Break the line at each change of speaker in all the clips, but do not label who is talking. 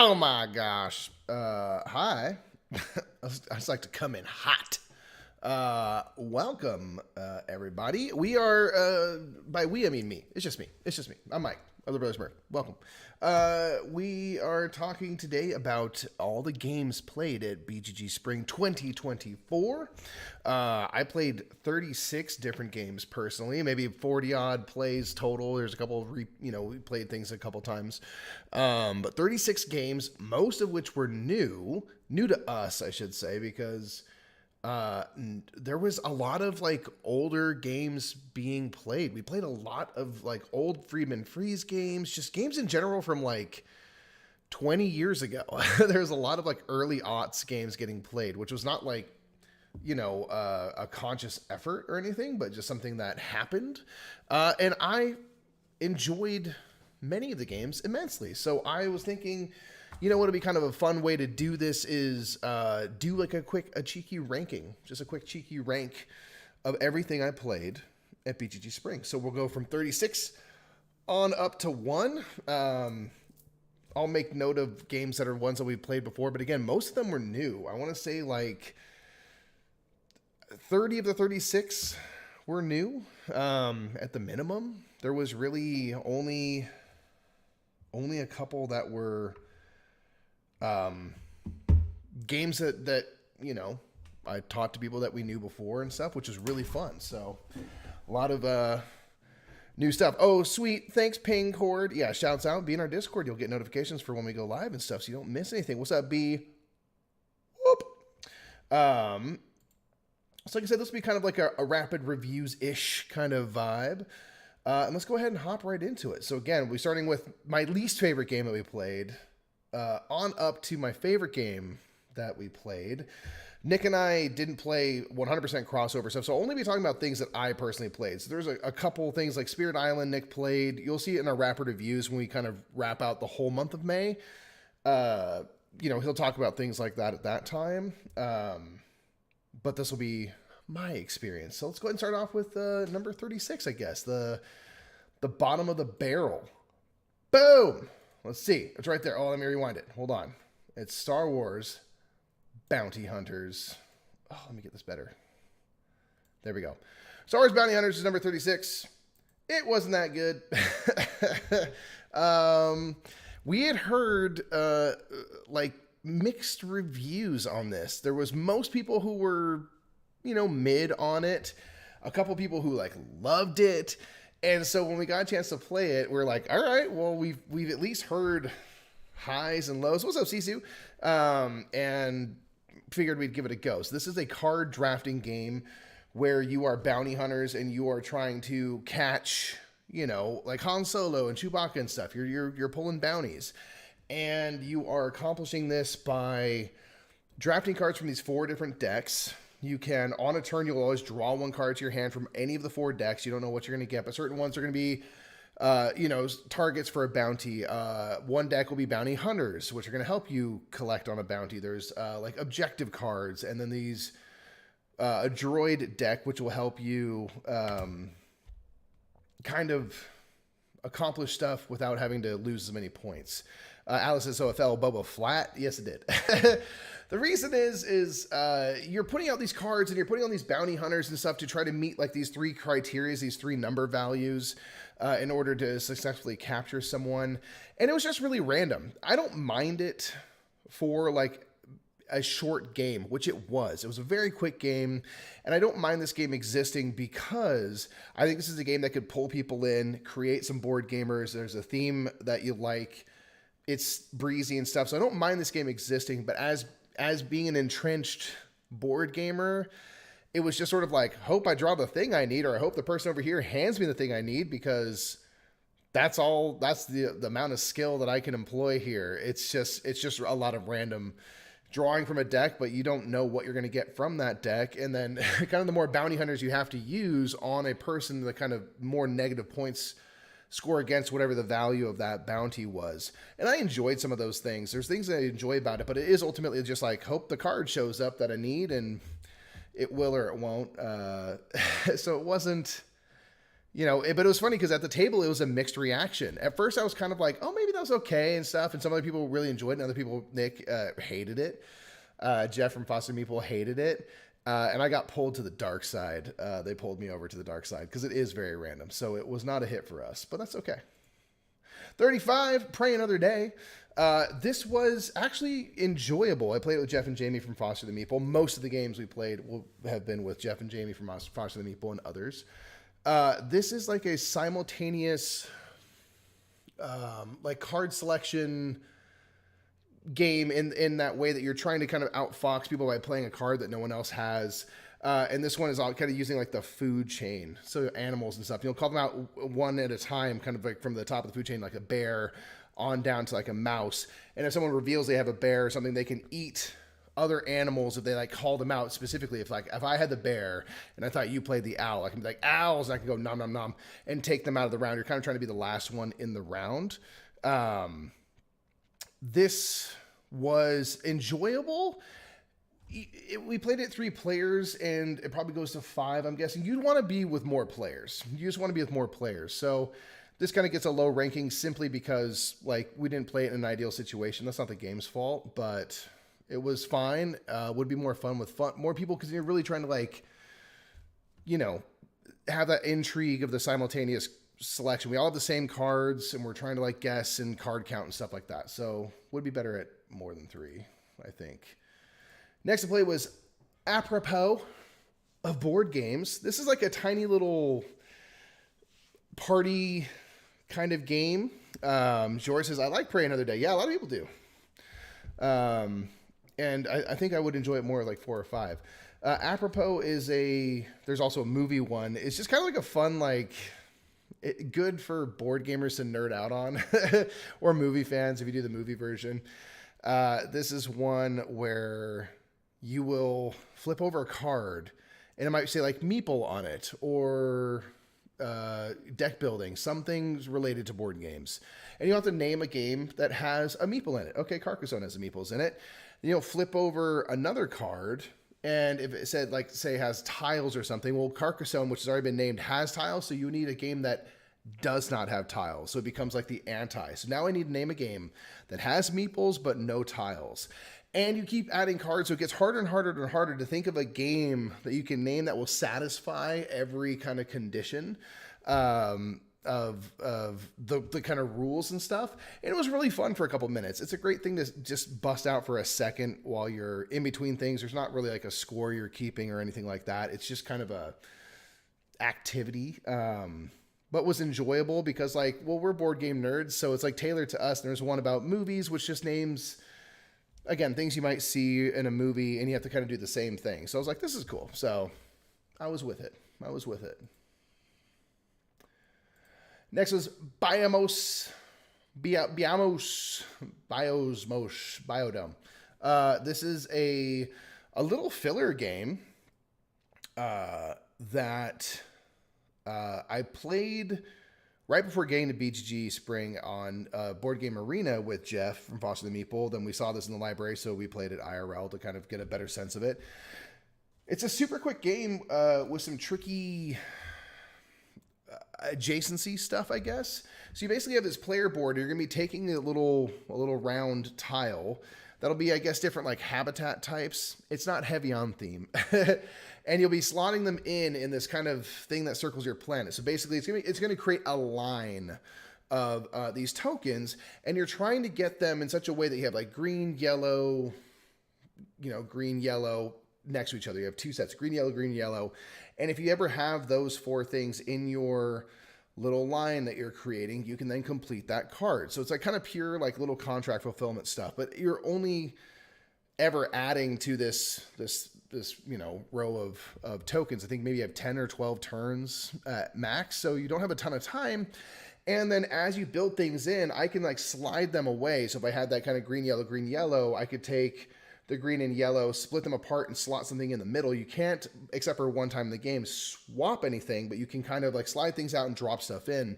Oh my gosh. Hi. I just like to come in hot. Welcome, everybody. We are, by we, I mean me. It's just me. I'm Mike, Other Brothers Smurf. Welcome. We are talking today about all the games played at BGG.Spring 2024. I played 36 different games personally, maybe 40 odd plays total. There's a couple of, we played things a couple times. But 36 games, most of which were new to us, I should say, because there was a lot of like older games being played. We played a lot of like old Friedman Freeze games, just games in general from like 20 years ago. There's a lot of like early aughts games getting played, which was not like, a conscious effort or anything, but just something that happened. And I enjoyed many of the games immensely. So I was thinking, what would be kind of a fun way to do this is do like a cheeky ranking, just a quick cheeky rank of everything I played at BGG.Spring. So we'll go from 36 on up to 1. I'll make note of games that are ones that we've played before, but again, most of them were new. I want to say like 30 of the 36 were new at the minimum. There was really only a couple that were games that I taught to people that we knew before and stuff, which was really fun. So a lot of new stuff. Oh, sweet. Thanks, Ping Cord. Yeah, shouts out. Be in our Discord. You'll get notifications for when we go live and stuff, so you don't miss anything. What's up, B? Whoop. So like I said, this will be kind of like a rapid reviews-ish kind of vibe. And let's go ahead and hop right into it. So again, we're starting with my least favorite game that we played, on up to my favorite game that we played. Nick and I didn't play 100% crossover stuff, so I'll only be talking about things that I personally played. So there's a couple things like Spirit Island Nick played. You'll see it in our rapid reviews when we kind of wrap out the whole month of May. He'll talk about things like that at that time. But this will be my experience. So let's go ahead and start off with number 36, I guess. The bottom of the barrel. Boom! Let's see. It's right there. Oh, let me rewind it. Hold on. It's Star Wars Bounty Hunters. Oh, let me get this better. There we go. Star Wars Bounty Hunters is number 36. It wasn't that good. We had heard mixed reviews on this. There was most people who were, mid on it. A couple people who loved it. And so when we got a chance to play it, we're like, all right, well, we've at least heard highs and lows. What's up, Sisu? And figured we'd give it a go. So this is a card drafting game where you are bounty hunters and you are trying to catch, like Han Solo and Chewbacca and stuff. You're pulling bounties. And you are accomplishing this by drafting cards from these 4 different decks. You can, on a turn, you'll always draw 1 card to your hand from any of the 4 decks. You don't know what you're going to get, but certain ones are going to be, targets for a bounty. One deck will be bounty hunters, which are going to help you collect on a bounty. There's objective cards, and then these a droid deck, which will help you kind of accomplish stuff without having to lose as many points. Alice says, so it fell Boba flat? Yes, it did. The reason is you're putting out these cards and you're putting on these bounty hunters and stuff to try to meet these 3 criteria, these 3 number values in order to successfully capture someone. And it was just really random. I don't mind it for a short game, which it was. It was a very quick game, and I don't mind this game existing because I think this is a game that could pull people in, create some board gamers. There's a theme that you like. It's breezy and stuff, so I don't mind this game existing, but as being an entrenched board gamer, it was just sort of hope I draw the thing I need, or I hope the person over here hands me the thing I need, because that's the amount of skill that I can employ here. It's just a lot of random drawing from a deck, but you don't know what you're going to get from that deck. And then kind of the more bounty hunters you have to use on a person, the kind of more negative points score against whatever the value of that bounty was. And I enjoyed some of those things. There's things that I enjoy about it, but it is ultimately just hope the card shows up that I need, and it will or it won't. So it wasn't But it was funny because at the table, it was a mixed reaction. At first, I was kind of like, oh, maybe that was okay and stuff. And some other people really enjoyed it. And other people, Nick, hated it. Jeff from Foster Meeple hated it. And I got pulled to the dark side. They pulled me over to the dark side because it is very random. So it was not a hit for us, but that's okay. 35, Pray Another Day. This was actually enjoyable. I played it with Jeff and Jamie from Foster the Meeple. Most of the games we played will have been with Jeff and Jamie from Foster the Meeple and others. This is like a simultaneous like card selection game in that way that you're trying to kind of outfox people by playing a card that no one else has. And this one is all kind of using like the food chain. So animals and stuff, you'll call them out one at a time, kind of like from the top of the food chain, like a bear on down to like a mouse. And if someone reveals they have a bear or something, they can eat other animals if they like call them out specifically. If I had the bear and I thought you played the owl, I can be like owls, and I can go nom nom nom and take them out of the round. You're kind of trying to be the last one in the round. This was enjoyable. We played it 3 players, and it probably goes to 5. I'm guessing you'd want to be with more players. You just want to be with more players. So this kind of gets a low ranking simply because like we didn't play it in an ideal situation. That's not the game's fault, but it was fine. Would be more fun with more people because you're really trying to like, have that intrigue of the simultaneous selection. We all have the same cards, and we're trying to like guess and card count and stuff like that. So would be better at more than 3, I think. Next to play was Apropos of board games. This is like a tiny little party kind of game. George says, I like Pray Another Day. Yeah, a lot of people do. And I think I would enjoy it more like 4 or 5. Apropos is there's also a movie one. It's just kind of like a fun, like, good for board gamers to nerd out on or movie fans if you do the movie version. This is one where you will flip over a card and it might say like Meeple on it or deck building, some things related to board games. And you have to name a game that has a Meeple in it. Okay, Carcassonne has the Meeples in it. Then you'll flip over another card, and if it said like say has tiles or something, well, Carcassonne, which has already been named, has tiles, so you need a game that does not have tiles. So it becomes like the anti. So now I need to name a game that has Meeples but no tiles. And you keep adding cards, so it gets harder and harder and harder to think of a game that you can name that will satisfy every kind of condition of the kind of rules and stuff. And it was really fun for a couple minutes. It's a great thing to just bust out for a second while you're in between things. There's not really like a score you're keeping or anything like that. It's just kind of a activity. But was enjoyable because like, well, we're board game nerds, so it's like tailored to us. And there's one about movies, which just names, again, things you might see in a movie, and you have to kind of do the same thing. So I was like, this is cool. So I was with it. Next was Biomos. Biodome. This is a little filler game that I played right before getting to BGG.Spring on Board Game Arena with Jeff from Foster the Meeple. Then we saw this in the library, so we played it IRL to kind of get a better sense of it. It's a super quick game with some tricky adjacency stuff, I guess. So you basically have this player board. You're going to be taking a little round tile. That'll be, I guess, different like habitat types. It's not heavy on theme. And you'll be slotting them in this kind of thing that circles your planet. So basically, it's going to create a line of these tokens, and you're trying to get them in such a way that you have like green, yellow, green, yellow next to each other. You have 2 sets, green, yellow. And if you ever have those 4 things in your little line that you're creating, you can then complete that card. So it's like kind of pure like little contract fulfillment stuff, but you're only ever adding to this row of tokens. I think maybe you have 10 or 12 turns at max, so you don't have a ton of time. And then as you build things in, I can like slide them away. So if I had that kind of green, yellow, I could take the green and yellow, split them apart, and slot something in the middle. You can't, except for one time in the game, swap anything, but you can kind of like slide things out and drop stuff in.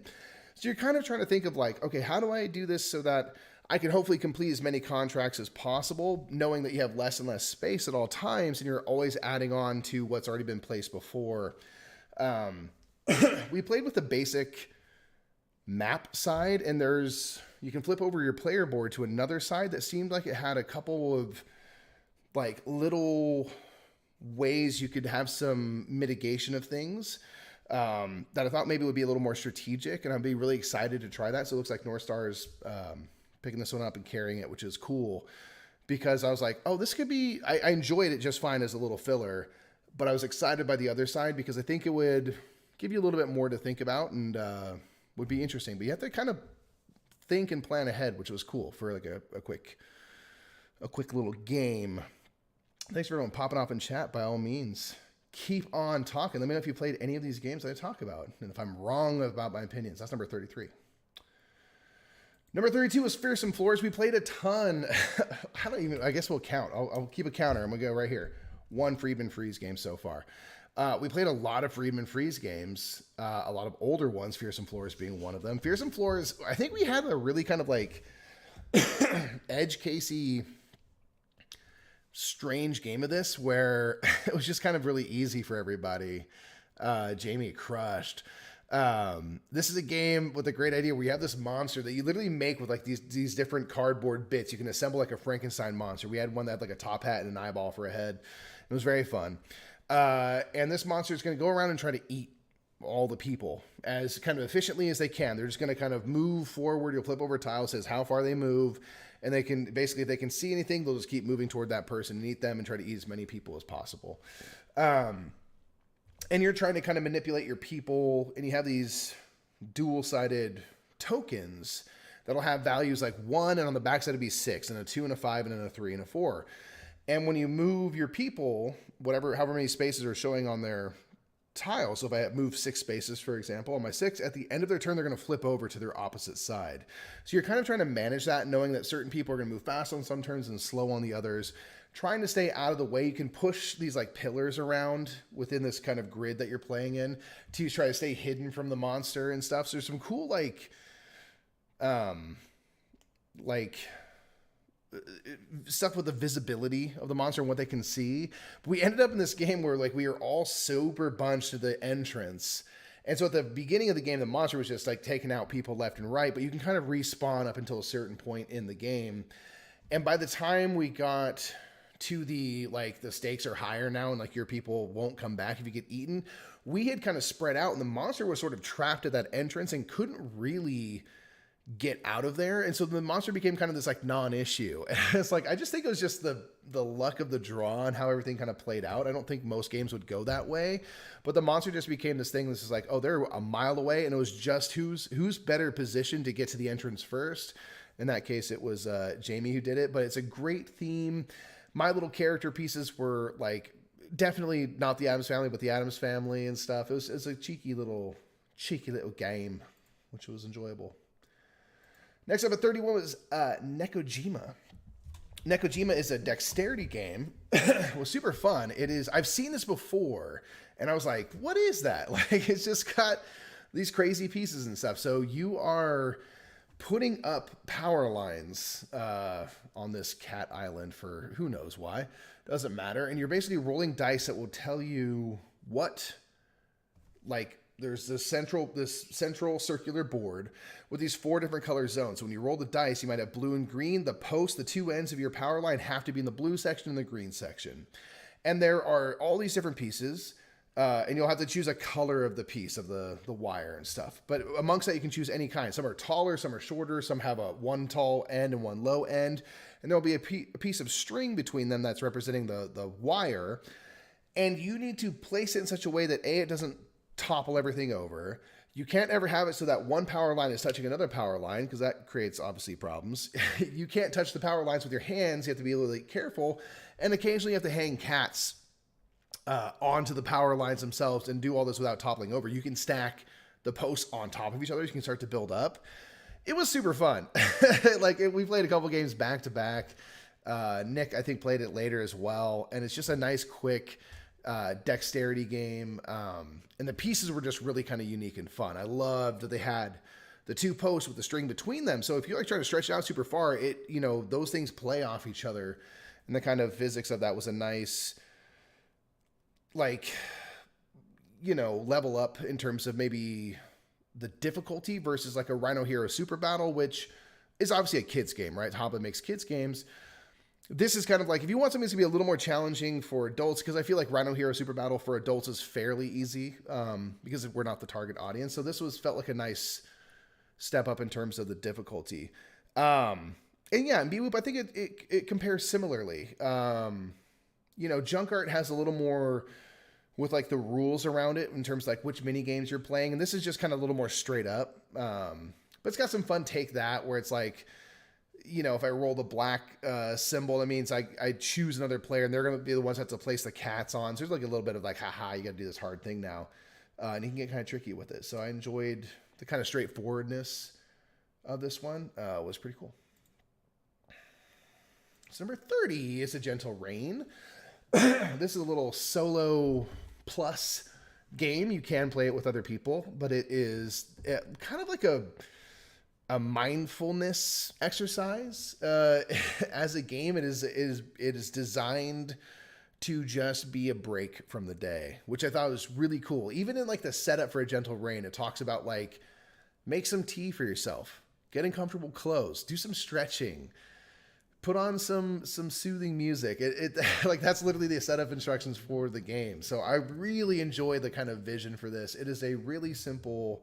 So you're kind of trying to think of like, okay, how do I do this so that I can hopefully complete as many contracts as possible, knowing that you have less and less space at all times, and you're always adding on to what's already been placed before. we played with the basic map side, and you can flip over your player board to another side that seemed like it had a couple of like little ways you could have some mitigation of things that I thought maybe would be a little more strategic, and I'd be really excited to try that. So it looks like North Star is picking this one up and carrying it, which is cool, because I was like, oh, this could be, I enjoyed it just fine as a little filler, but I was excited by the other side because I think it would give you a little bit more to think about and would be interesting. But you have to kind of think and plan ahead, which was cool for like a quick little game. Thanks for everyone popping off in chat. By all means, keep on talking. Let me know if you played any of these games that I talk about, and if I'm wrong about my opinions. That's number 33. Number 32 was Fearsome Floors. We played a ton. I guess we'll count. I'll keep a counter. I'm going to go right here. 1 Friedman Freeze game so far. We played a lot of Friedman Freeze games, a lot of older ones, Fearsome Floors being one of them. Fearsome Floors, I think we had a really kind of like edge casey strange game of this where it was just kind of really easy for everybody. Jamie crushed. This is a game with a great idea where you have this monster that you literally make with like these different cardboard bits. You can assemble like a Frankenstein monster. We had one that had like a top hat and an eyeball for a head. It was very fun. And this monster is going to go around and try to eat all the people as kind of efficiently as they can. They're just going to kind of move forward. You'll flip over a tile, says how far they move. And they can basically, if they can see anything, they'll just keep moving toward that person and eat them and try to eat as many people as possible. And you're trying to kind of manipulate your people, and you have these dual-sided tokens that'll have values like 1, and on the backside it'll be 6, and a 2, and a 5, and then a 3, and a 4. And when you move your people, however many spaces are showing on their tile, so if I move 6 spaces, for example, on my 6, at the end of their turn, they're going to flip over to their opposite side. So you're kind of trying to manage that, knowing that certain people are going to move fast on some turns and slow on the others, trying to stay out of the way. You can push these like pillars around within this kind of grid that you're playing in to try to stay hidden from the monster and stuff. So there's some cool stuff with the visibility of the monster and what they can see. But we ended up in this game where like we were all super bunched to the entrance. And so at the beginning of the game, the monster was just like taking out people left and right, but you can kind of respawn up until a certain point in the game. And by the time we got to the stakes are higher now and like your people won't come back if you get eaten, we had kind of spread out and the monster was sort of trapped at that entrance and couldn't really get out of there. And so the monster became kind of this like non-issue. And it's like, I just think it was just the luck of the draw and how everything kind of played out. I don't think most games would go that way, but the monster just became this thing. This is like, oh, they're a mile away. And it was just who's better positioned to get to the entrance first. In that case, it was Jamie who did it, but it's a great theme. My little character pieces were like definitely not the Addams Family, but the Addams Family and stuff. It was a cheeky little game, which was enjoyable. Next up at 31 was Nekojima. Nekojima is a dexterity game. It was super fun. It is. I've seen this before, and I was like, what is that? Like, it's just got these crazy pieces and stuff. So you are putting up power lines on this cat island for who knows why. Doesn't matter. And you're basically rolling dice that will tell you what, like, there's this central circular board with these 4 different color zones. So when you roll the dice, you might have blue and green. The post, the 2 ends of your power line have to be in the blue section and the green section. And there are all these different pieces, and you'll have to choose a color of the piece of the wire and stuff. But amongst that, you can choose any kind. Some are taller, some are shorter, some have one tall end and one low end. And there'll be a piece of string between them that's representing the wire. And you need to place it in such a way that it doesn't topple everything over. You can't ever have it so that one power line is touching another power line, because that creates obviously problems. You can't touch the power lines with your hands. You have to be really careful. And occasionally you have to hang cats onto the power lines themselves and do all this without toppling over. You can stack the posts on top of each other. You can start to build up. It was super fun. We played a couple games back to back. Nick, I think, played it later as well. And it's just a nice, quick dexterity game. And the pieces were just really kind of unique and fun. I loved that they had the 2 posts with the string between them. So if you're like trying to stretch it out super far, those things play off each other. And the kind of physics of that was a nice, level up in terms of maybe the difficulty versus like a Rhino Hero Super Battle, which is obviously a kid's game, right? Haba makes kids games. This is kind of like, if you want something that's going to be a little more challenging for adults, because I feel like Rhino Hero Super Battle for adults is fairly easy because we're not the target audience. So this felt like a nice step up in terms of the difficulty. And yeah, in B-Loop, I think it compares similarly. Junk Art has a little more with like the rules around it in terms of like which mini games you're playing. And this is just kind of a little more straight up. But it's got some fun take that where it's like, if I roll the black symbol, that means I choose another player and they're going to be the ones that have to place the cats on. So there's like a little bit of like, haha, you got to do this hard thing now. And you can get kind of tricky with it. So I enjoyed the kind of straightforwardness of this one. Was pretty cool. So number 30 is A Gentle Rain. This is a little solo plus game. You can play it with other people, but it is kind of like a mindfulness exercise. As a game, it is designed to just be a break from the day, which I thought was really cool. Even in like the setup for A Gentle Rain, it talks about like, make some tea for yourself, get in comfortable clothes, do some stretching, put on some soothing music. It like that's literally the setup instructions for the game. So I really enjoy the kind of vision for this. It is a really simple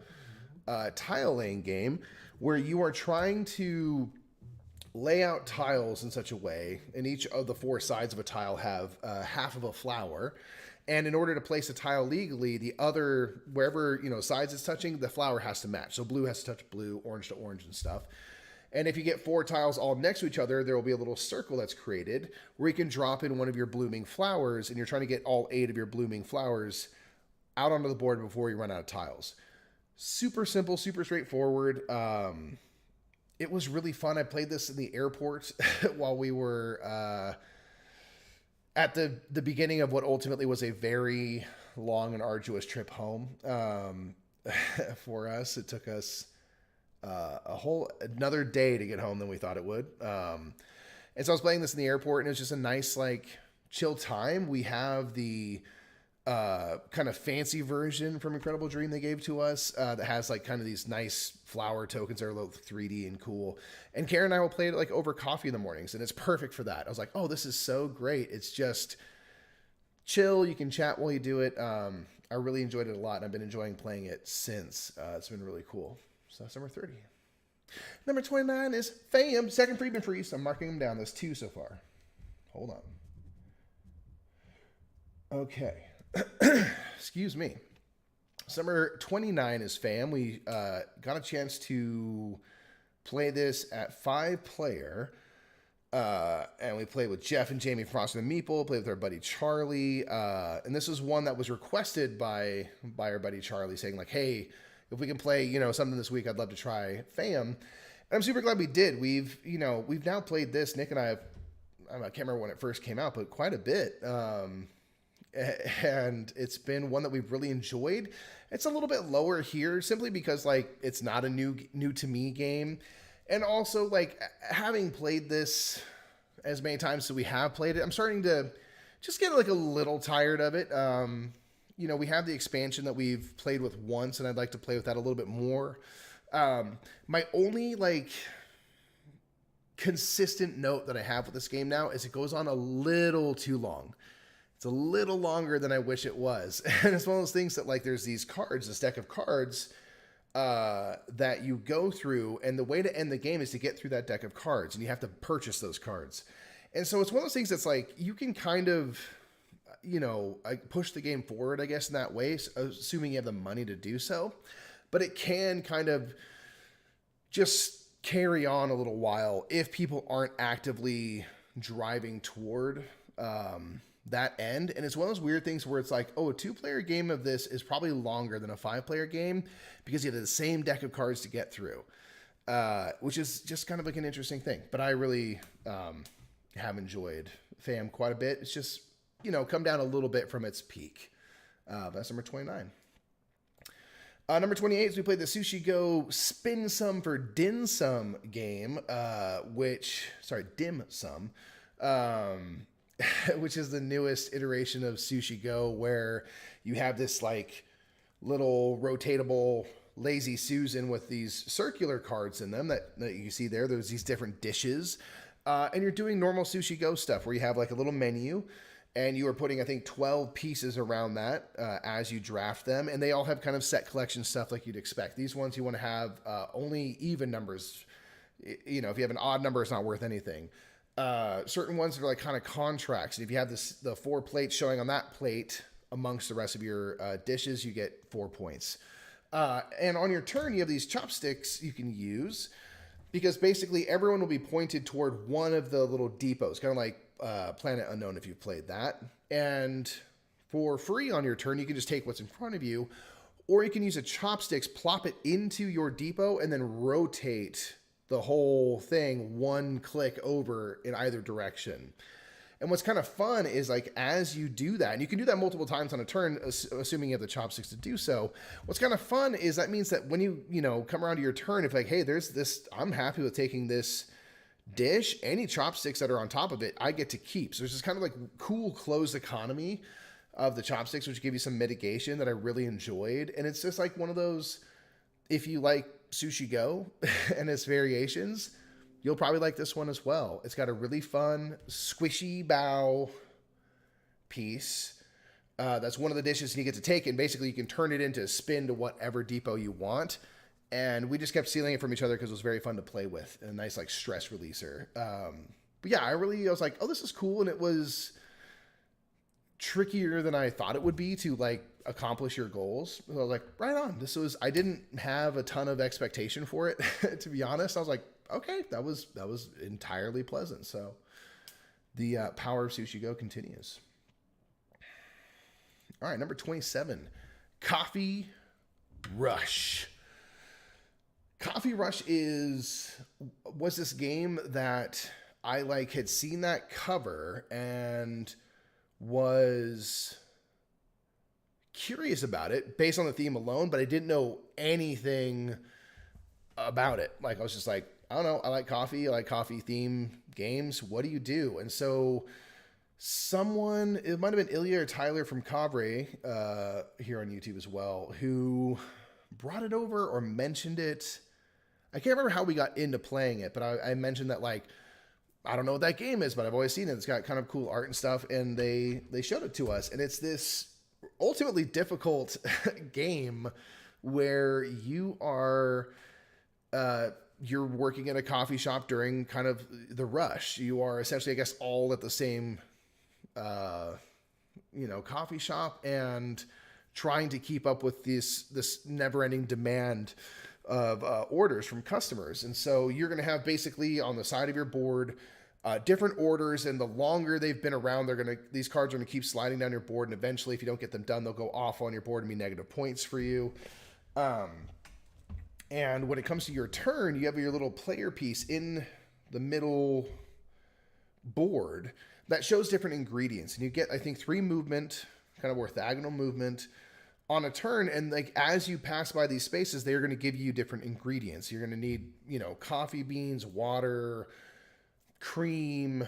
tile laying game where you are trying to lay out tiles in such a way, and each of the four sides of a tile have half of a flower. And in order to place a tile legally, the other, wherever, sides it's touching, the flower has to match. So blue has to touch blue, orange to orange and stuff. And if you get four tiles all next to each other, there will be a little circle that's created where you can drop in one of your blooming flowers, and you're trying to get all 8 of your blooming flowers out onto the board before you run out of tiles. Super simple, super straightforward. It was really fun. I played this in the airport while we were at the beginning of what ultimately was a very long and arduous trip home for us. It took us another day to get home than we thought it would. And so I was playing this in the airport, and it was just a nice, like, chill time. We have the kind of fancy version from Incredible Dream they gave to us that has like kind of these nice flower tokens that are a little 3D and cool. And Karen and I will play it like over coffee in the mornings, and it's perfect for that. I was like, oh, this is so great. It's just chill. You can chat while you do it. I really enjoyed it a lot, and I've been enjoying playing it since. It's been really cool. So that's number 30. Number 29 is Fam, second free, been free. So I'm marking them down. There's 2 so far. Hold on. Okay. Excuse me. So number 29 is Fam. We got a chance to play this at 5-player. And we played with Jeff and Jamie Frost and the Meeple, played with our buddy Charlie. And this was one that was requested by our buddy Charlie, saying like, hey, if we can play, something this week, I'd love to try Fam. And I'm super glad we did. We've now played this. Nick and I can't remember when it first came out, but quite a bit. And it's been one that we've really enjoyed. It's a little bit lower here simply because like it's not a new to me game. And also like having played this as many times as we have played it, I'm starting to just get like a little tired of it. We have the expansion that we've played with once, and I'd like to play with that a little bit more. My only like consistent note that I have with this game now is it goes on a little too long. It's a little longer than I wish it was. And it's one of those things that like there's these cards, this deck of cards that you go through, and the way to end the game is to get through that deck of cards, and you have to purchase those cards. And so it's one of those things that's like you can kind of push the game forward, I guess, in that way, assuming you have the money to do so. But it can kind of just carry on a little while if people aren't actively driving toward that end. And it's one of those weird things where it's like, oh, a 2-player game of this is probably longer than a 5-player game because you have the same deck of cards to get through, which is just kind of like an interesting thing. But I really have enjoyed Fam quite a bit. It's just, come down a little bit from its peak. That's number 29. Number 28 is we played the Sushi Go Spin Some for Dim Sum game, Dim Sum, which is the newest iteration of Sushi Go, where you have this like little rotatable Lazy Susan with these circular cards in them that you see there. There's these different dishes. And you're doing normal Sushi Go stuff where you have like a little menu and you are putting, I think, 12 pieces around that as you draft them. And they all have kind of set collection stuff like you'd expect. These ones you want to have only even numbers. You know, if you have an odd number, it's not worth anything. Certain ones are like kind of contracts. And if you have the 4 plates showing on that plate amongst the rest of your dishes, you get 4 points. And on your turn, you have these chopsticks you can use because basically everyone will be pointed toward one of the little depots, kind of like Planet Unknown if you've played that. And for free on your turn, you can just take what's in front of you, or you can use a chopsticks, plop it into your depot, and then rotate the whole thing one click over in either direction. And what's kind of fun is like as you do that, and you can do that multiple times on a turn, assuming you have the chopsticks to do so. What's kind of fun is that means that when you come around to your turn, if like, hey, there's this, I'm happy with taking this dish, any chopsticks that are on top of it, I get to keep. So there's this kind of like cool closed economy of the chopsticks, which give you some mitigation that I really enjoyed. And it's just like one of those, if you like Sushi Go and its variations, you'll probably like this one as well. It's got a really fun, squishy bow piece. That's one of the dishes you get to take, and basically you can turn it into a spin to whatever depot you want. And we just kept stealing it from each other because it was very fun to play with. And a nice like stress releaser. But yeah, I was like, oh, this is cool. And it was trickier than I thought it would be to like accomplish your goals. So I was like, right on. I didn't have a ton of expectation for it, to be honest. I was like, okay, that was entirely pleasant. So the power of Sushi Go continues. All right, number 27, Coffee Rush. Coffee Rush was this game that I like had seen that cover and was curious about it based on the theme alone, but I didn't know anything about it. Like I was just like, I don't know. I like coffee theme games. What do you do? And so it might have been Ilya or Tyler from Cabre here on YouTube as well, who brought it over or mentioned it. I can't remember how we got into playing it, but I mentioned that like, I don't know what that game is, but I've always seen it. It's got kind of cool art and stuff. And they showed it to us, and it's this ultimately difficult game where you are, you're working at a coffee shop during kind of the rush. You are essentially, I guess, all at the same, coffee shop and trying to keep up with this never-ending demand of orders from customers. And so you're going to have basically on the side of your board different orders, and the longer they've been around, these cards are going to keep sliding down your board, and eventually, if you don't get them done, they'll go off on your board and be negative points for you. And when it comes to your turn, you have your little player piece in the middle board that shows different ingredients. And you get, I think, 3 movement, kind of orthogonal movement on a turn. And like as you pass by these spaces, they're going to give you different ingredients. You're going to need, coffee beans, water, cream,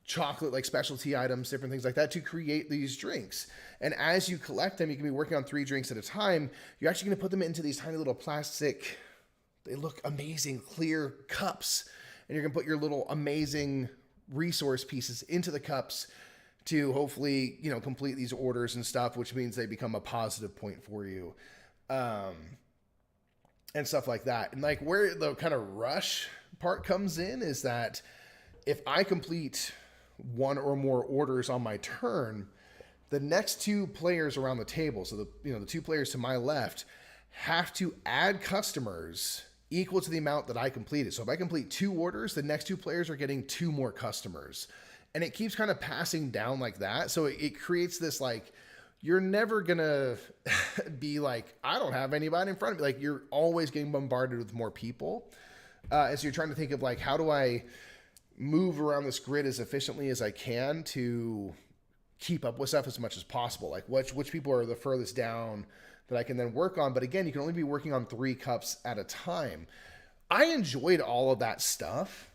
chocolate, like specialty items, different things like that to create these drinks. And as you collect them, you can be working on 3 drinks at a time. You're actually going to put them into these tiny little plastic, they look amazing, clear cups. And you're going to put your little amazing resource pieces into the cups to hopefully, complete these orders and stuff, which means they become a positive point for you. And stuff like that. And like where the kind of rush part comes in is that if I complete 1 or more orders on my turn, the next 2 players around the table, so the 2 players to my left, have to add customers equal to the amount that I completed. So if I complete 2 orders, the next 2 players are getting 2 more customers. And it keeps kind of passing down like that. So it creates this like, you're never going to be like, I don't have anybody in front of me. Like you're always getting bombarded with more people. As you're trying to think of like, how do I move around this grid as efficiently as I can to keep up with stuff as much as possible? Like which people are the furthest down that I can then work on. But again, you can only be working on 3 cups at a time. I enjoyed all of that stuff.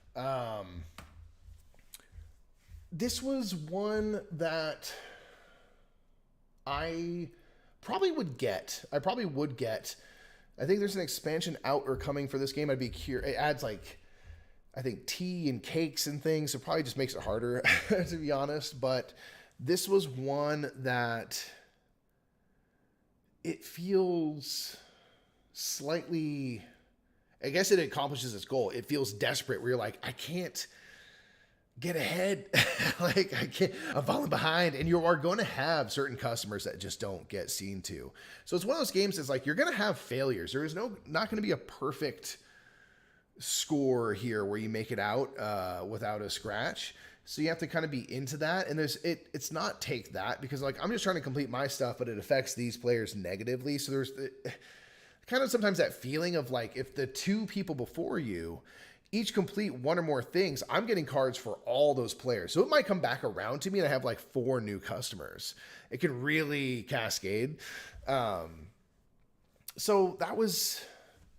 This was one that I probably would get. I think there's an expansion out or coming for this game. I'd be curious. It adds like, I think, tea and cakes and things. So probably just makes it harder, to be honest. But this was one that it feels slightly, I guess it accomplishes its goal. It feels desperate where you're like, I can't get ahead. Like I'm falling behind, and you are going to have certain customers that just don't get seen to. So it's one of those games that's like, you're going to have failures. There is not going to be a perfect score here where you make it out without a scratch. So you have to kind of be into that. And it's not take that, because like, I'm just trying to complete my stuff, but it affects these players negatively. So there's kind of sometimes that feeling of like, if the two people before you each complete one or more things, I'm getting cards for all those players. So it might come back around to me and I have like 4 new customers. It can really cascade. So that was,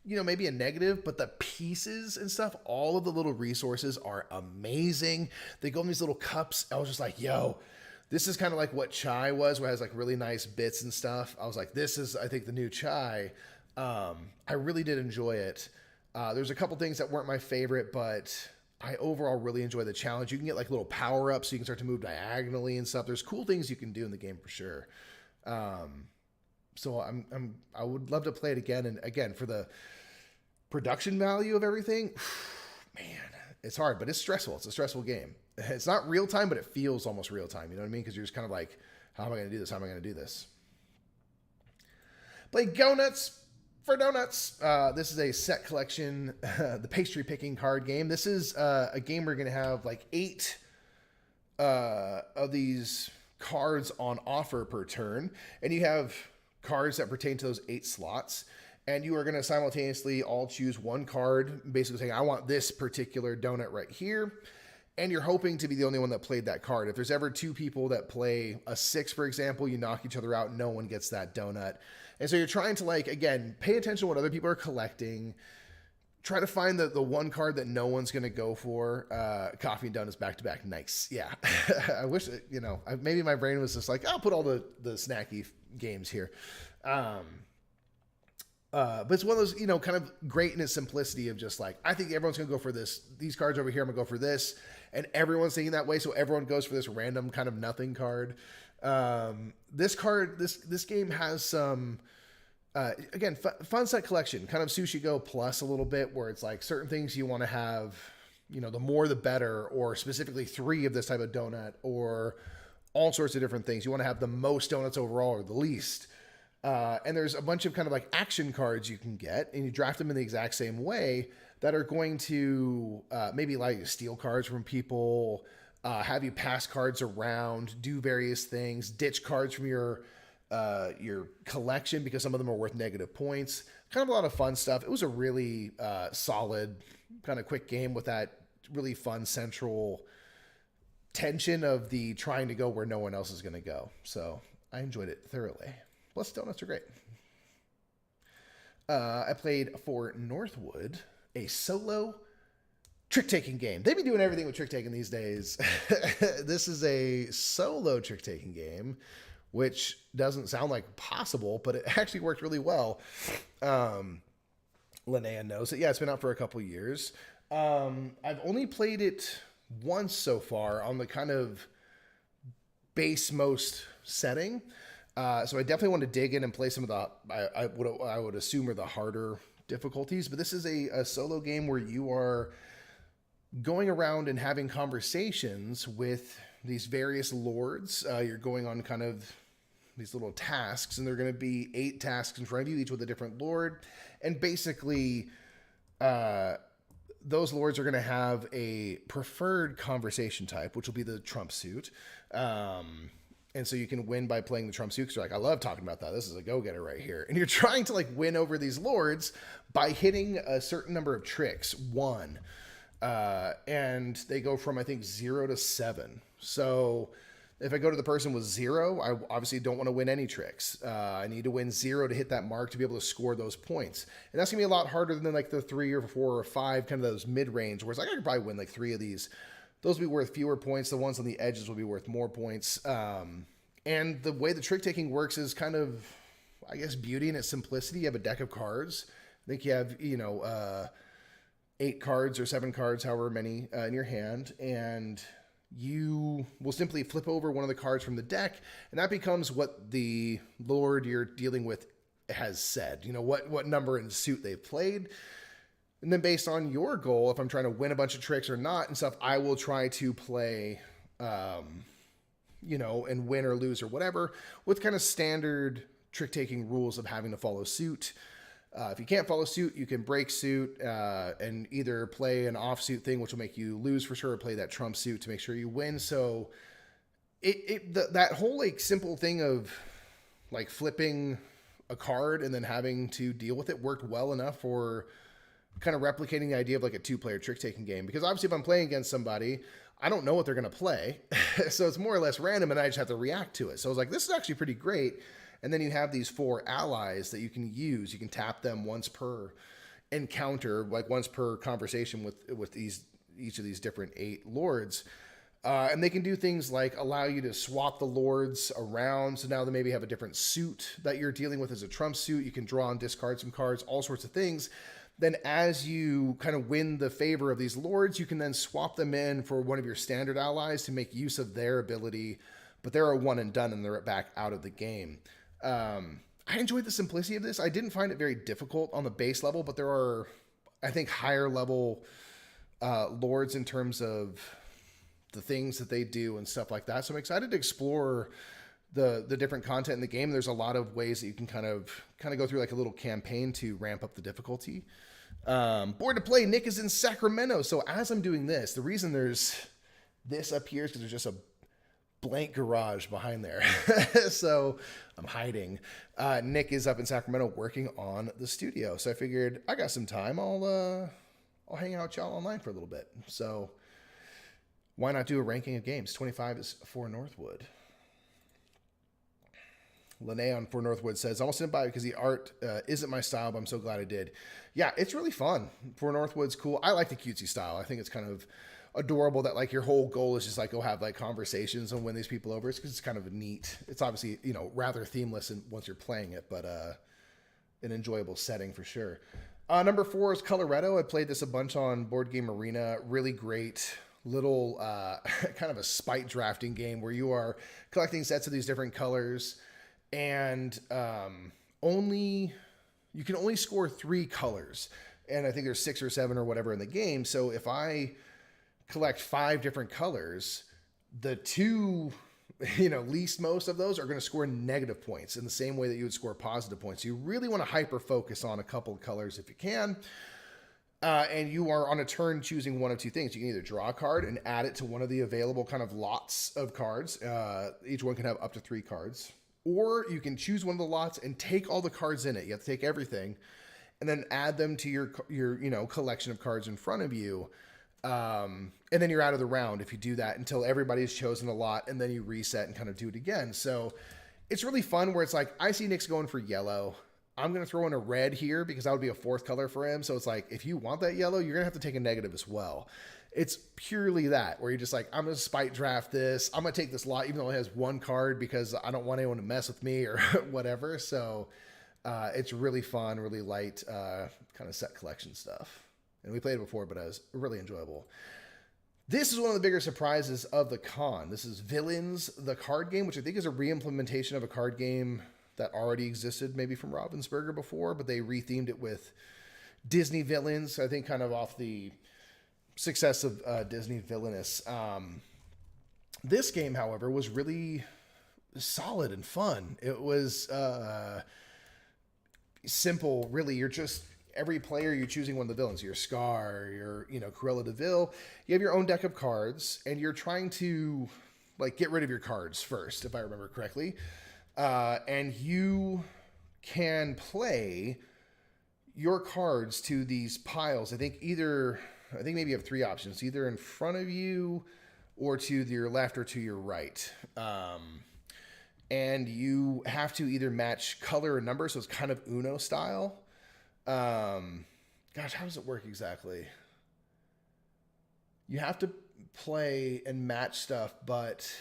maybe a negative, but the pieces and stuff, all of the little resources are amazing. They go in these little cups. I was just like, yo, this is kind of like what chai was, where it has like really nice bits and stuff. I was like, this is, I think, the new chai. I really did enjoy it. There's a couple things that weren't my favorite, but I overall really enjoy the challenge. You can get like little power-ups, so you can start to move diagonally and stuff. There's cool things you can do in the game for sure. So I would love to play it again. And again, for the production value of everything, man, it's hard, but it's stressful. It's a stressful game. It's not real time, but it feels almost real time. You know what I mean? Because you're just kind of like, how am I going to do this? How am I going to do this? Play Go Nuts for Donuts. This is a set collection, the pastry picking card game. This is a game we're going to have like 8 of these cards on offer per turn. And you have cards that pertain to those 8 slots. And you are going to simultaneously all choose one card, basically saying, I want this particular donut right here. And you're hoping to be the only one that played that card. If there's ever 2 people that play a 6, for example, you knock each other out. No one gets that donut. And so you're trying to, like, again, pay attention to what other people are collecting. Try to find the one card that no one's going to go for. Coffee and donuts back to back. Nice. Yeah. I wish, maybe my brain was just like, I'll put all the snacky games here. But it's one of those, kind of great in its simplicity of just like, I think everyone's going to go for this. These cards over here, I'm going to go for this. And everyone's thinking that way. So everyone goes for this random kind of nothing card. This game has some, again, fun set collection, kind of Sushi Go plus a little bit, where it's like certain things you want to have, the more the better, or specifically 3 of this type of donut, or all sorts of different things. You want to have the most donuts overall or the least. And there's a bunch of kind of like action cards you can get, and you draft them in the exact same way that are going to maybe allow you to steal cards from people, have you pass cards around, do various things, ditch cards from your collection because some of them are worth negative points. Kind of a lot of fun stuff. It was a really solid, kind of quick game with that really fun central tension of the trying to go where no one else is going to go. So I enjoyed it thoroughly. Plus, donuts are great. I played for Northwood, a solo trick-taking game. They've been doing everything with trick-taking these days. This is a solo trick-taking game, which doesn't sound like possible, but it actually worked really well. Linnea knows it. Yeah, it's been out for a couple years. I've only played it once so far on the kind of base most setting. So I definitely want to dig in and play some of the, I would assume are the harder difficulties, but this is a solo game where you are going around and having conversations with these various lords. You're going on kind of these little tasks, and there are going to be 8 tasks in front of you, each with a different lord. And basically, those lords are going to have a preferred conversation type, which will be the trump suit. And so you can win by playing the trump suit. Because you're like, I love talking about that. This is a go-getter right here. And you're trying to like win over these lords by hitting a certain number of tricks. 1. And they go from, I think, 0 to 7. So if I go to the person with 0, I obviously don't want to win any tricks. I need to win 0 to hit that mark to be able to score those points. And that's going to be a lot harder than like the 3 or 4 or 5, kind of those mid-range, where it's like, I could probably win like 3 of these. Those will be worth fewer points. The ones on the edges will be worth more points. And the way the trick taking works is kind of I guess, beauty in its simplicity. You have a deck of cards. I think you have, 8 cards or 7 cards, however many, in your hand, and you will simply flip over one of the cards from the deck, and that becomes what the lord you're dealing with has said. What number and suit they've played. And then based on your goal, if I'm trying to win a bunch of tricks or not and stuff, I will try to play, and win or lose or whatever with kind of standard trick-taking rules of having to follow suit. If you can't follow suit, you can break suit and either play an offsuit thing, which will make you lose for sure, or play that trump suit to make sure you win. So that whole simple thing of flipping a card and then having to deal with it worked well enough for kind of replicating the idea of a 2-player trick-taking game. Because obviously if I'm playing against somebody, I don't know what they're going to play. So it's more or less random and I just have to react to it. So I was like, this is actually pretty great. And then you have these 4 allies that you can use. You can tap them once per encounter, once per conversation with each of these different 8 lords. And they can do things like allow you to swap the lords around. So now they maybe have a different suit that you're dealing with as a trump suit. You can draw and discard some cards, all sorts of things. Then as you kind of win the favor of these lords, you can then swap them in for one of your standard allies to make use of their ability. But they're a one and done and they're back out of the game. I enjoyed the simplicity of this. I didn't find it very difficult on the base level, but there are, I think, higher level lords in terms of the things that they do and stuff like that. So I'm excited to explore the different content in the game. There's a lot of ways that you can kind of go through a little campaign to ramp up the difficulty. Bored to play. Nick is in Sacramento. So as I'm doing this, the reason there's this up here is because there's just a blank garage behind there. So I'm hiding. Nick is up in Sacramento working on the studio. So I figured I got some time. I'll hang out with y'all online for a little bit. So why not do a ranking of games? 25 is for Northwood. Lene on For Northwood says, almost didn't buy it because the art isn't my style, but I'm so glad I did. Yeah, it's really fun. For Northwood's cool. I like the cutesy style. I think it's kind of adorable that your whole goal is just go have conversations and win these people over. It's because it's kind of neat. It's obviously, rather themeless once you're playing it, but an enjoyable setting for sure. Number 4 is Coloretto. I played this a bunch on Board Game Arena. Really great little kind of a spite drafting game where you are collecting sets of these different colors. And you can only score 3 colors. And I think there's 6 or 7 or whatever in the game. So if I collect 5 different colors, the 2, least most of those are going to score negative points in the same way that you would score positive points. You really want to hyper focus on a couple of colors if you can. And you are on a turn choosing one of 2 things. You can either draw a card and add it to one of the available kind of lots of cards. Each one can have up to 3 cards. Or you can choose one of the lots and take all the cards in it. You have to take everything and then add them to your collection of cards in front of you. And then you're out of the round if you do that until everybody's chosen a lot, and then you reset and kind of do it again. So it's really fun where it's I see Nick's going for yellow. I'm going to throw in a red here because that would be a 4th color for him. So it's if you want that yellow, you're going to have to take a negative as well. It's purely that where you're just I'm going to spite draft this. I'm going to take this lot, even though it has 1 card because I don't want anyone to mess with me or whatever. So it's really fun, really light kind of set collection stuff. And we played it before, but it was really enjoyable. This is one of the bigger surprises of the con. This is Villains, the card game, which I think is a re-implementation of a card game that already existed maybe from Ravensburger before, but they rethemed it with Disney villains. I think kind of off the success of Disney Villainous. This game, however, was really solid and fun. It was simple, really. You're just... Every player, you're choosing one of the villains. Your Scar, your, Cruella de Vil. You have your own deck of cards, and you're trying to, get rid of your cards first, if I remember correctly. And you can play your cards to these piles. I think maybe you have 3 options. Either in front of you, or to your left, or to your right. And you have to either match color or number, so it's kind of Uno style. Gosh, how does it work exactly? You have to play and match stuff, but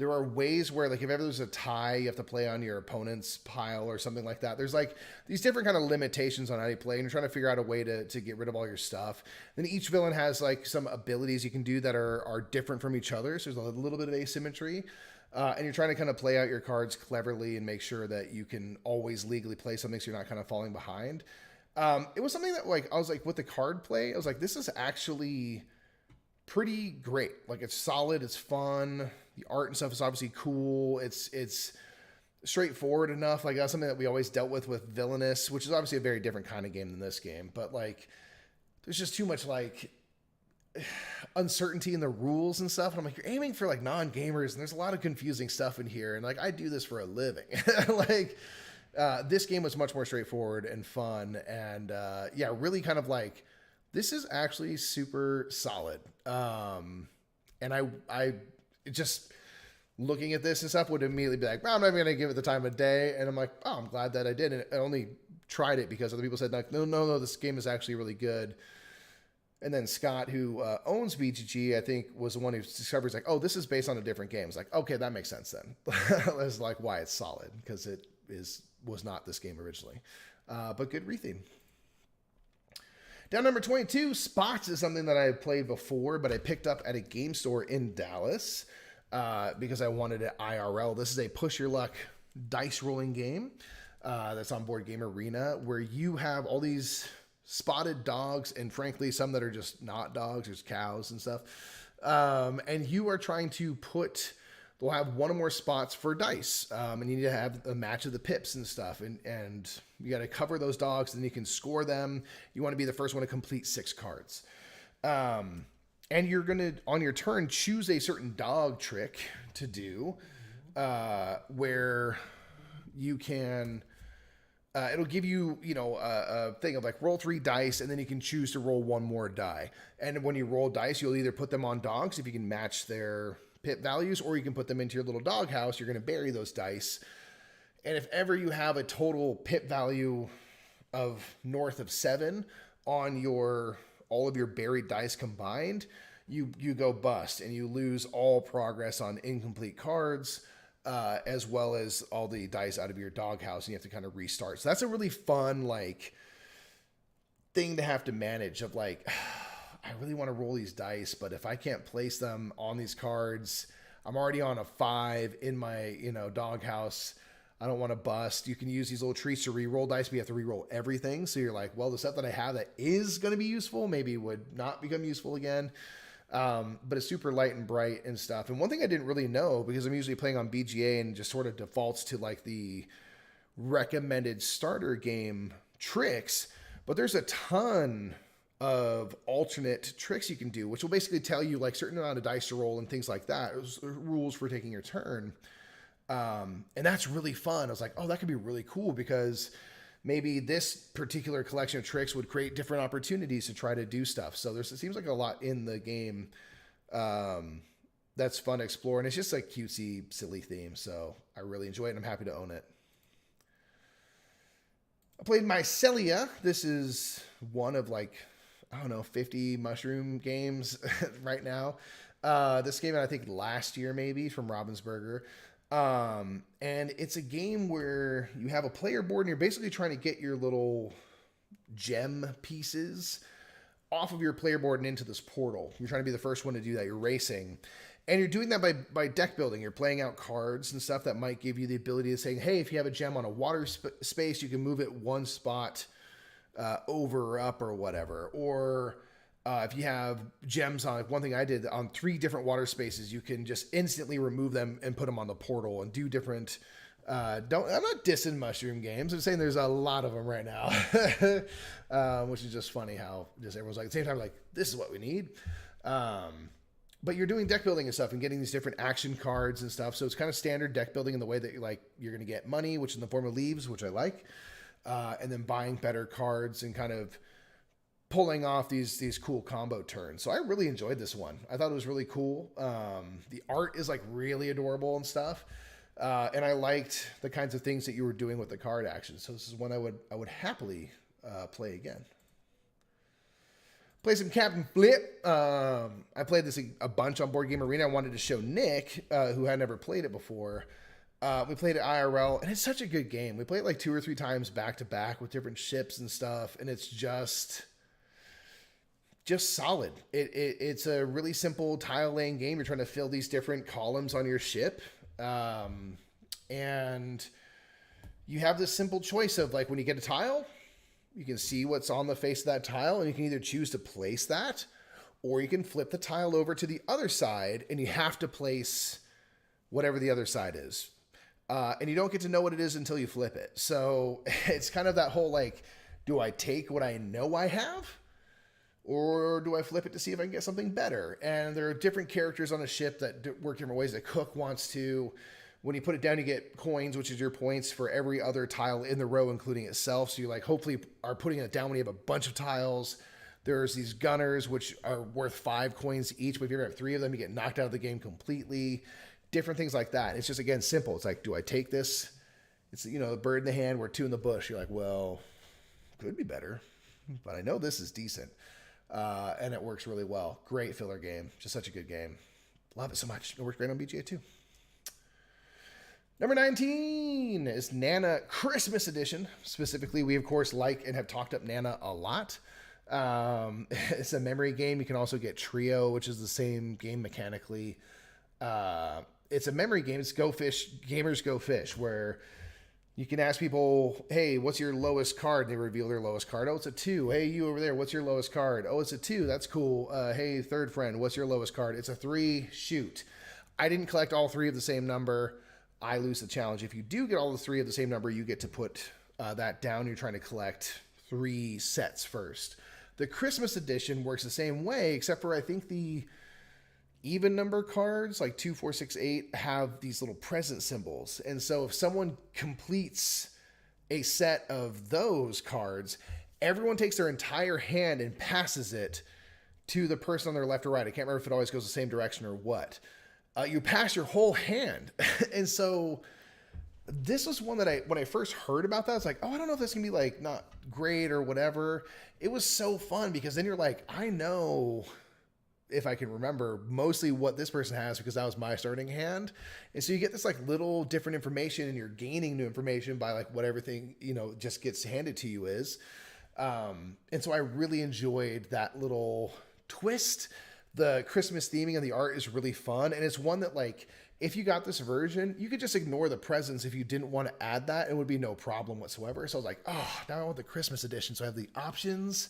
there are ways where, like, if ever there's a tie, you have to play on your opponent's pile or something like that. There's like these different kind of limitations on how you play, and you're trying to figure out a way to get rid of all your stuff. Then each villain has like some abilities you can do that are different from each other. So there's a little bit of asymmetry. And you're trying to kind of play out your cards cleverly and make sure that you can always legally play something so you're not kind of falling behind. It was something that, like, I was like, with the card play, I was like, this is actually pretty great. Like, it's solid, it's fun. The art and stuff is obviously cool. It's straightforward enough. Like, that's something that we always dealt with Villainous, which is obviously a very different kind of game than this game. But, like, there's just too much, like, uncertainty in the rules and stuff. And I'm like, you're aiming for, like, non-gamers, and there's a lot of confusing stuff in here. And, like, I do this for a living. Like, this game was much more straightforward and fun. And, yeah, really kind of like, this is actually super solid. And I just looking at this and stuff would immediately be like, well, I'm not going to give it the time of day. And I'm like, oh, I'm glad that I did. And I only tried it because other people said, like, no, this game is actually really good. And then Scott, who owns BGG, I think was the one who discovers, like, oh, this is based on a different game. It's like, okay, that makes sense then. That's like why it's solid, because it was not this game originally. But good retheme. Down number 22, Spots is something that I played before, but I picked up at a game store in Dallas because I wanted it IRL. This is a push your luck dice rolling game that's on Board Game Arena, where you have all these spotted dogs and, frankly, some that are just not dogs. There's cows and stuff. And you are trying to they'll have one or more spots for dice. And you need to have a match of the pips and stuff. And you got to cover those dogs, and then you can score them. You want to be the first one to complete 6 cards. And you're going to, on your turn, choose a certain dog trick to do where you can... it'll give you, a thing of like roll 3 dice, and then you can choose to roll 1 more die. And when you roll dice, you'll either put them on dogs if you can match their pip values, or you can put them into your little dog house. You're going to bury those dice. And if ever you have a total pip value of north of 7 on all of your buried dice combined, you go bust, and you lose all progress on incomplete cards. As well as all the dice out of your doghouse, and you have to kind of restart. So that's a really fun, like, thing to have to manage of, like, I really want to roll these dice, but if I can't place them on these cards, I'm already on a 5 in my, doghouse. I don't want to bust. You can use these little trees to re-roll dice, but you have to re-roll everything. So you're like, well, the stuff that I have that is going to be useful maybe would not become useful again. But it's super light and bright and stuff. And one thing I didn't really know, because I'm usually playing on BGA and just sort of defaults to like the recommended starter game tricks, but there's a ton of alternate tricks you can do, which will basically tell you like certain amount of dice to roll and things like that. It was rules for taking your turn. And that's really fun. I was like, oh, that could be really cool, because maybe this particular collection of tricks would create different opportunities to try to do stuff. So it seems like a lot in the game that's fun to explore. And it's just a cutesy, silly theme. So I really enjoy it, and I'm happy to own it. I played Mycelia. This is one of 50 mushroom games right now. This came out, I think, last year maybe, from Ravensburger. And it's a game where you have a player board, and you're basically trying to get your little gem pieces off of your player board and into this portal. You're trying to be the first one to do that. You're racing, and you're doing that by deck building. You're playing out cards and stuff that might give you the ability to say, hey, if you have a gem on a water space, you can move it 1 spot over or up or whatever. Or if you have gems on, like one thing I did on 3 different water spaces, you can just instantly remove them and put them on the portal and do different. I'm not dissing mushroom games. I'm saying there's a lot of them right now, which is just funny how just everyone's like at the same time like, this is what we need. But you're doing deck building and stuff and getting these different action cards and stuff. So it's kind of standard deck building in the way that you're going to get money, which is in the form of leaves, which I like, and then buying better cards and kind of pulling off these cool combo turns. So I really enjoyed this one. I thought it was really cool. The art is like really adorable and stuff. And I liked the kinds of things that you were doing with the card action. So this is one I would happily play again. Play some Captain Flip. I played this a bunch on Board Game Arena. I wanted to show Nick, who had never played it before. We played it IRL, and it's such a good game. We played it like 2 or 3 times back to back with different ships and stuff, and it's just solid. It's a really simple tile laying game. You're trying to fill these different columns on your ship, and you have this simple choice of like when you get a tile, you can see what's on the face of that tile, and you can either choose to place that, or you can flip the tile over to the other side, and you have to place whatever the other side is. And you don't get to know what it is until you flip it. So it's kind of that whole like, do I take what I know I have? Or do I flip it to see if I can get something better? And there are different characters on a ship that work different ways. The cook wants to, when you put it down, you get coins, which is your points for every other tile in the row, including itself. So you like hopefully are putting it down when you have a bunch of tiles. There's these gunners, which are worth 5 coins each. But if you ever have 3 of them, you get knocked out of the game completely. Different things like that. It's just, again, simple. It's like, do I take this? It's, you know, a bird in the hand, we're 2 in the bush. You're like, well, could be better, but I know this is decent. And it works really well. Great filler game. Just such a good game. Love it so much. It works great on BGA too. Number 19 is Nana Christmas Edition. Specifically, we, of course, like and have talked up Nana a lot. It's a memory game. You can also get Trio, which is the same game mechanically. It's a memory game. It's Go Fish, Gamers Go Fish, where you can ask people, hey, what's your lowest card? And they reveal their lowest card. Oh, it's a 2. Hey, you over there, what's your lowest card? Oh, it's a 2. That's cool. Hey, third friend, what's your lowest card? It's a 3. Shoot. I didn't collect all 3 of the same number. I lose the challenge. If you do get all the 3 of the same number, you get to put that down. You're trying to collect 3 sets first. The Christmas edition works the same way, except for I think the even number cards like 2, 4, 6, 8 have these little present symbols. And so if someone completes a set of those cards, everyone takes their entire hand and passes it to the person on their left or right. I can't remember if it always goes the same direction or what. You pass your whole hand. And so this was one that when I first heard about that, I was like, oh, I don't know if this can be like not great or whatever. It was so fun because then you're like, I know, if I can remember, mostly what this person has because that was my starting hand. And so you get this like little different information and you're gaining new information by like what everything, you know, just gets handed to you is. And so I really enjoyed that little twist. The Christmas theming and the art is really fun. And it's one that like, if you got this version, you could just ignore the presents if you didn't want to add that. It would be no problem whatsoever. So I was like, oh, now I want the Christmas edition. So I have the options.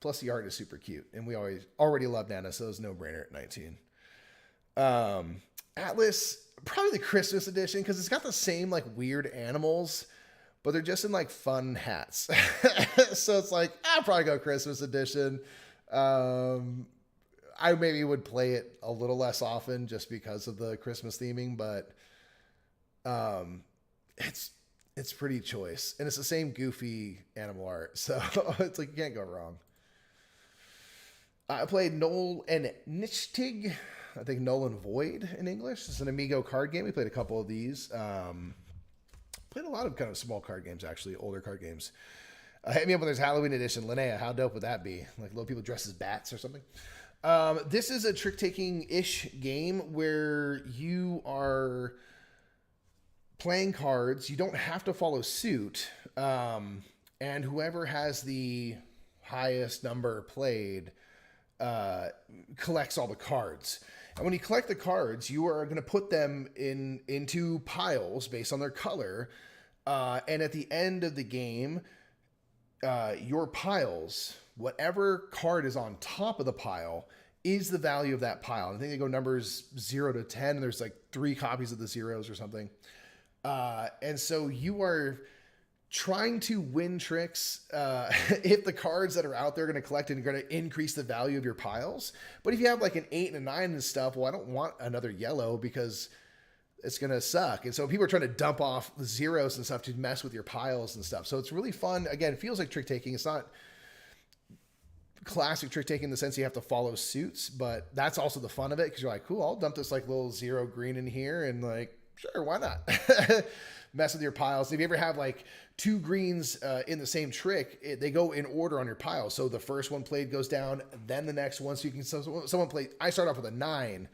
Plus the art is super cute. And we already love Nana, so it was no brainer at 19. Atlas, probably the Christmas edition, because it's got the same like weird animals, but they're just in like fun hats. So it's like, I'll probably go Christmas edition. I maybe would play it a little less often just because of the Christmas theming, but it's pretty choice. And it's the same goofy animal art. So it's like, you can't go wrong. I played Null and Nchtig. I think Null and Void in English. It's an Amigo card game. We played a couple of these. Played a lot of kind of small card games, actually, older card games. Hit me up when there's Halloween edition. Linnea, how dope would that be? Like little people dressed as bats or something. This is a trick-taking-ish game where you are playing cards. You don't have to follow suit. And whoever has the highest number played collects all the cards. And when you collect the cards, you are going to put them into piles based on their color. And at the end of the game, your piles, whatever card is on top of the pile, is the value of that pile. I think they go numbers 0 to 10, and there's like 3 copies of the zeros or something. And so you are trying to win tricks if the cards that are out there are going to collect and are going to increase the value of your piles. But if you have like an 8 and a 9 and stuff, well, I don't want another yellow because it's going to suck. And so people are trying to dump off the zeros and stuff to mess with your piles and stuff. So it's really fun. Again, it feels like trick taking. It's not classic trick taking in the sense you have to follow suits, but that's also the fun of it because you're like, cool, I'll dump this like little 0 green in here and like Sure, why not? Mess with your piles. If you ever have like two greens in the same trick, they go in order on your pile. So the first one played goes down, then the next one. So you can someone play. I start off with a 9.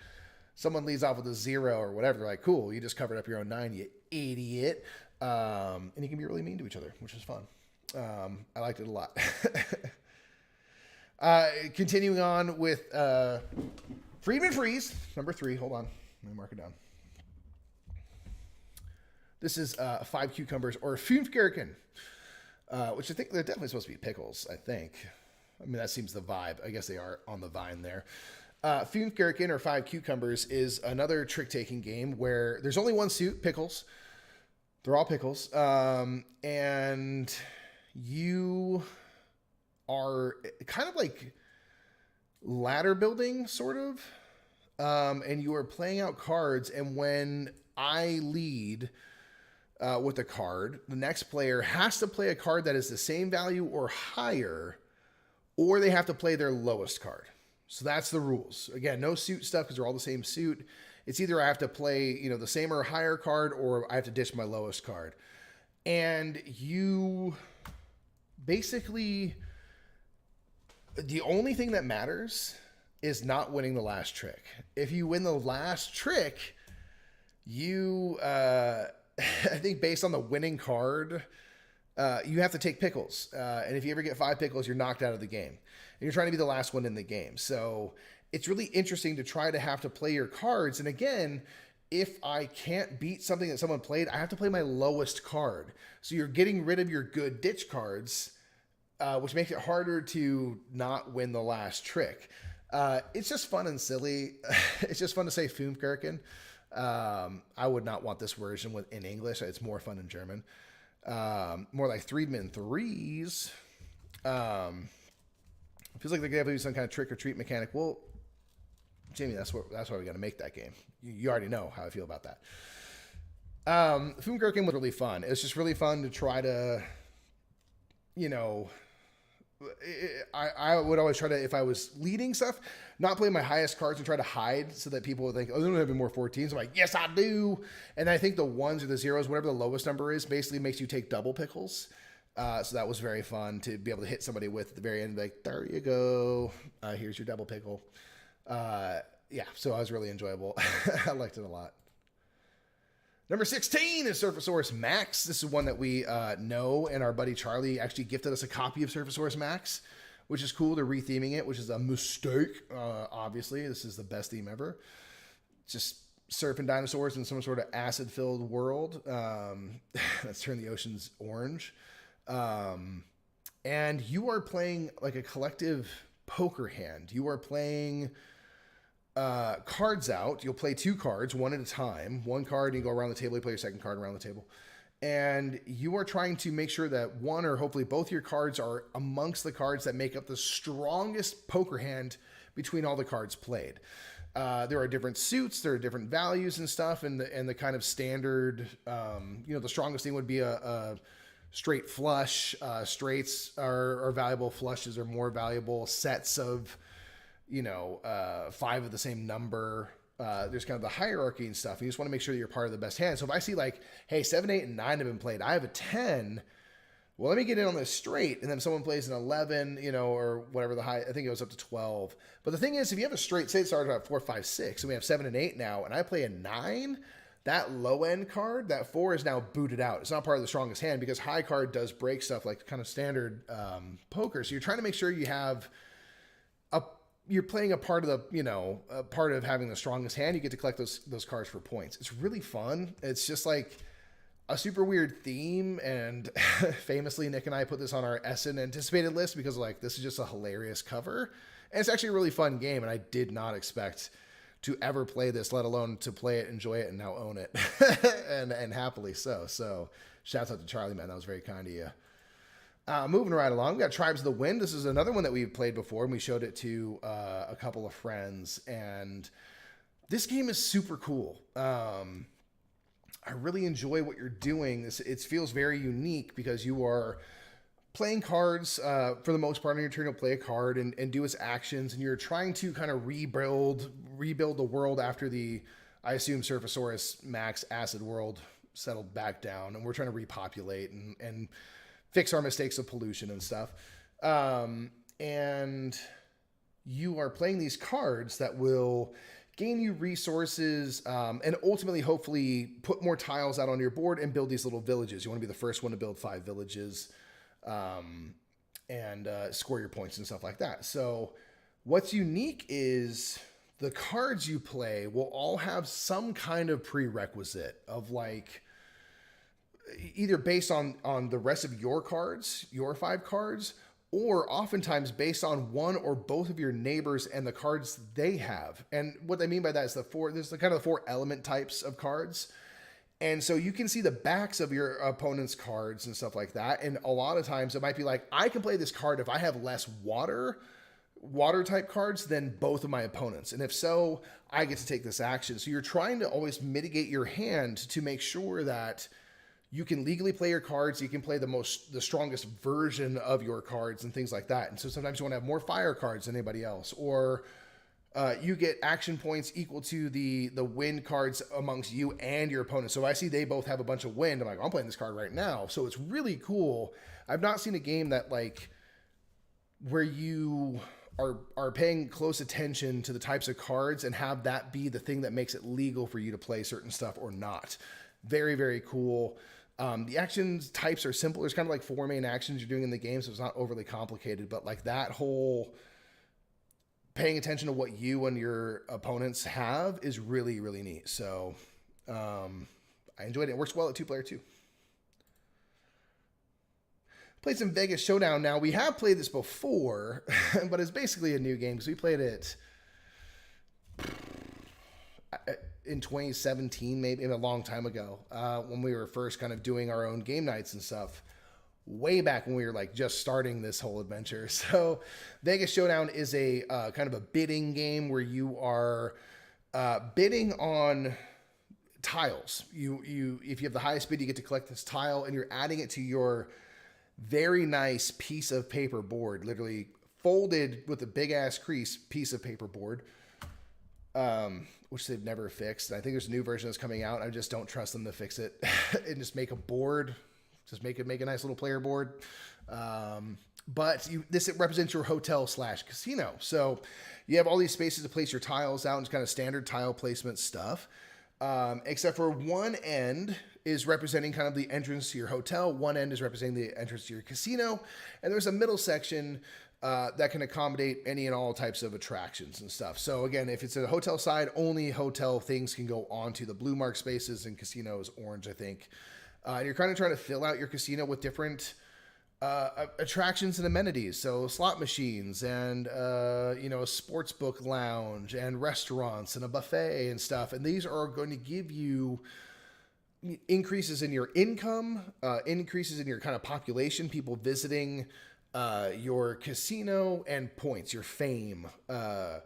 Someone leads off with a 0 or whatever. They're like, cool, you just covered up your own 9, you idiot. And you can be really mean to each other, which is fun. I liked it a lot. Continuing on with Friedman Freeze, number 3. Hold on. Let me mark it down. This is 5 cucumbers or Fünf Gurken, which I think they're definitely supposed to be pickles, I think. I mean, that seems the vibe. I guess they are on the vine there. Fünf Gurken or 5 cucumbers is another trick-taking game where there's only one suit, pickles. They're all pickles. And you are kind of like ladder building, sort of. And you are playing out cards. And when I lead with a card, the next player has to play a card that is the same value or higher, or they have to play their lowest card. So that's the rules. Again, no suit stuff because they're all the same suit. It's either I have to play, the same or higher card, or I have to ditch my lowest card. And you basically, the only thing that matters is not winning the last trick. If you win the last trick, you, I think based on the winning card, you have to take pickles. And if you ever get 5 pickles, you're knocked out of the game. And you're trying to be the last one in the game. So it's really interesting to try to have to play your cards. And again, if I can't beat something that someone played, I have to play my lowest card. So you're getting rid of your good ditch cards, which makes it harder to not win the last trick. It's just fun and silly. It's just fun to say Fünf Gurken. I would not want this version in English. It's more fun in German. More like Friedman Threes. Feels like they're gonna have to do some kind of trick or treat mechanic. Well, Jamie, that's why we got to make that game. You already know how I feel about that. Fünf Gurken was really fun. It's just really fun to try to, I would always try to, if I was leading stuff, not play my highest cards and try to hide so that people would think, oh, they don't have any more 14s. I'm like, yes, I do. And I think the 1s or the 0s, whatever the lowest number is, basically makes you take double pickles. So that was very fun to be able to hit somebody with at the very end, like, there you go. Here's your double pickle. Yeah, so it was really enjoyable. I liked it a lot. Number 16 is Surfosaurus Max. This is one that we know, and our buddy Charlie actually gifted us a copy of Surfosaurus Max, which is cool. They're retheming it, which is a mistake, obviously. This is the best theme ever. Just surfing dinosaurs in some sort of acid-filled world. Let's turn the oceans orange. And you are playing like a collective poker hand. You are playing cards out. You'll play 2 cards, one at a time. One card, and you go around the table. You play your second card around the table. And you are trying to make sure that one or hopefully both your cards are amongst the cards that make up the strongest poker hand between all the cards played. There are different suits, there are different values and stuff, and the kind of standard, the strongest thing would be a straight flush. Straights are valuable. Flushes are more valuable. Sets of, 5 of the same number. There's kind of the hierarchy and stuff. You just want to make sure that you're part of the best hand. So if I see like, hey, 7, 8, and 9 have been played, I have a 10. Well, let me get in on this straight. And then someone plays an 11, or whatever the high, I think it goes up to 12. But the thing is, if you have a straight, say it started at 4, 5, 6, and we have 7 and 8 now, and I play a 9, that low end card, that 4 is now booted out. It's not part of the strongest hand because high card does break stuff like kind of standard poker. So you're trying to make sure you have you're playing a part of the, a part of having the strongest hand. You get to collect those cards for points. It's really fun. It's just like a super weird theme. And famously, Nick and I put this on our Essen anticipated list because this is just a hilarious cover. And it's actually a really fun game. And I did not expect to ever play this, let alone to play it, enjoy it, and now own it. and happily so. So shouts out to Charlie, man. That was very kind of you. Moving right along, we got Tribes of the Wind. This is another one that we've played before, and we showed it to a couple of friends. And this game is super cool. I really enjoy what you're doing. It feels very unique because you are playing cards. For the most part, on your turn, you'll play a card and do its actions, and you're trying to kind of rebuild the world after the I assume Surfosaurus Max Acid World settled back down, and we're trying to repopulate and fix our mistakes of pollution and stuff. And you are playing these cards that will gain you resources, and ultimately, hopefully, put more tiles out on your board and build these little villages. You want to be the first one to build 5 villages, and score your points and stuff like that. So what's unique is the cards you play will all have some kind of prerequisite of like either based on the rest of your cards, your 5 cards, or oftentimes based on one or both of your neighbors and the cards they have. And what I mean by that is there's the kind of the 4 element types of cards. And so you can see the backs of your opponent's cards and stuff like that. And a lot of times it might be like, I can play this card if I have less water type cards than both of my opponents. And if so, I get to take this action. So you're trying to always mitigate your hand to make sure that you can legally play your cards. You can play the strongest version of your cards and things like that. And so sometimes you want to have more fire cards than anybody else, or you get action points equal to the wind cards amongst you and your opponent. So I see they both have a bunch of wind. I'm like, I'm playing this card right now. So it's really cool. I've not seen a game that like where you are paying close attention to the types of cards and have that be the thing that makes it legal for you to play certain stuff or not. Very, very cool. The actions types are simple. There's kind of like 4 main actions you're doing in the game, so it's not overly complicated, but like that whole paying attention to what you and your opponents have is really, really neat. So I enjoyed it. It works well at 2-player too. Played some Vegas Showdown. Now, we have played this before, but it's basically a new game because we played it in 2017, maybe a long time ago, when we were first kind of doing our own game nights and stuff, way back when we were like just starting this whole adventure. So Vegas Showdown is a kind of a bidding game where you are bidding on tiles. If you have the highest bid, you get to collect this tile, and you're adding it to your very nice piece of paper board, literally folded with a big ass crease piece of paper board, which they've never fixed. And I think there's a new version that's coming out. I just don't trust them to fix it and just make a board, just make a nice little player board. But this represents your hotel / casino. So you have all these spaces to place your tiles out, and it's kind of standard tile placement stuff. Except for one end is representing kind of the entrance to your hotel. One end is representing the entrance to your casino. And there's a middle section that can accommodate any and all types of attractions and stuff. So again, if it's a hotel side, only hotel things can go onto the blue mark spaces, and casino is orange, I think. And you're kind of trying to fill out your casino with different attractions and amenities. So slot machines and, a sports book lounge and restaurants and a buffet and stuff. And these are going to give you increases in your income, increases in your kind of population, people visiting your casino, and points, your fame. So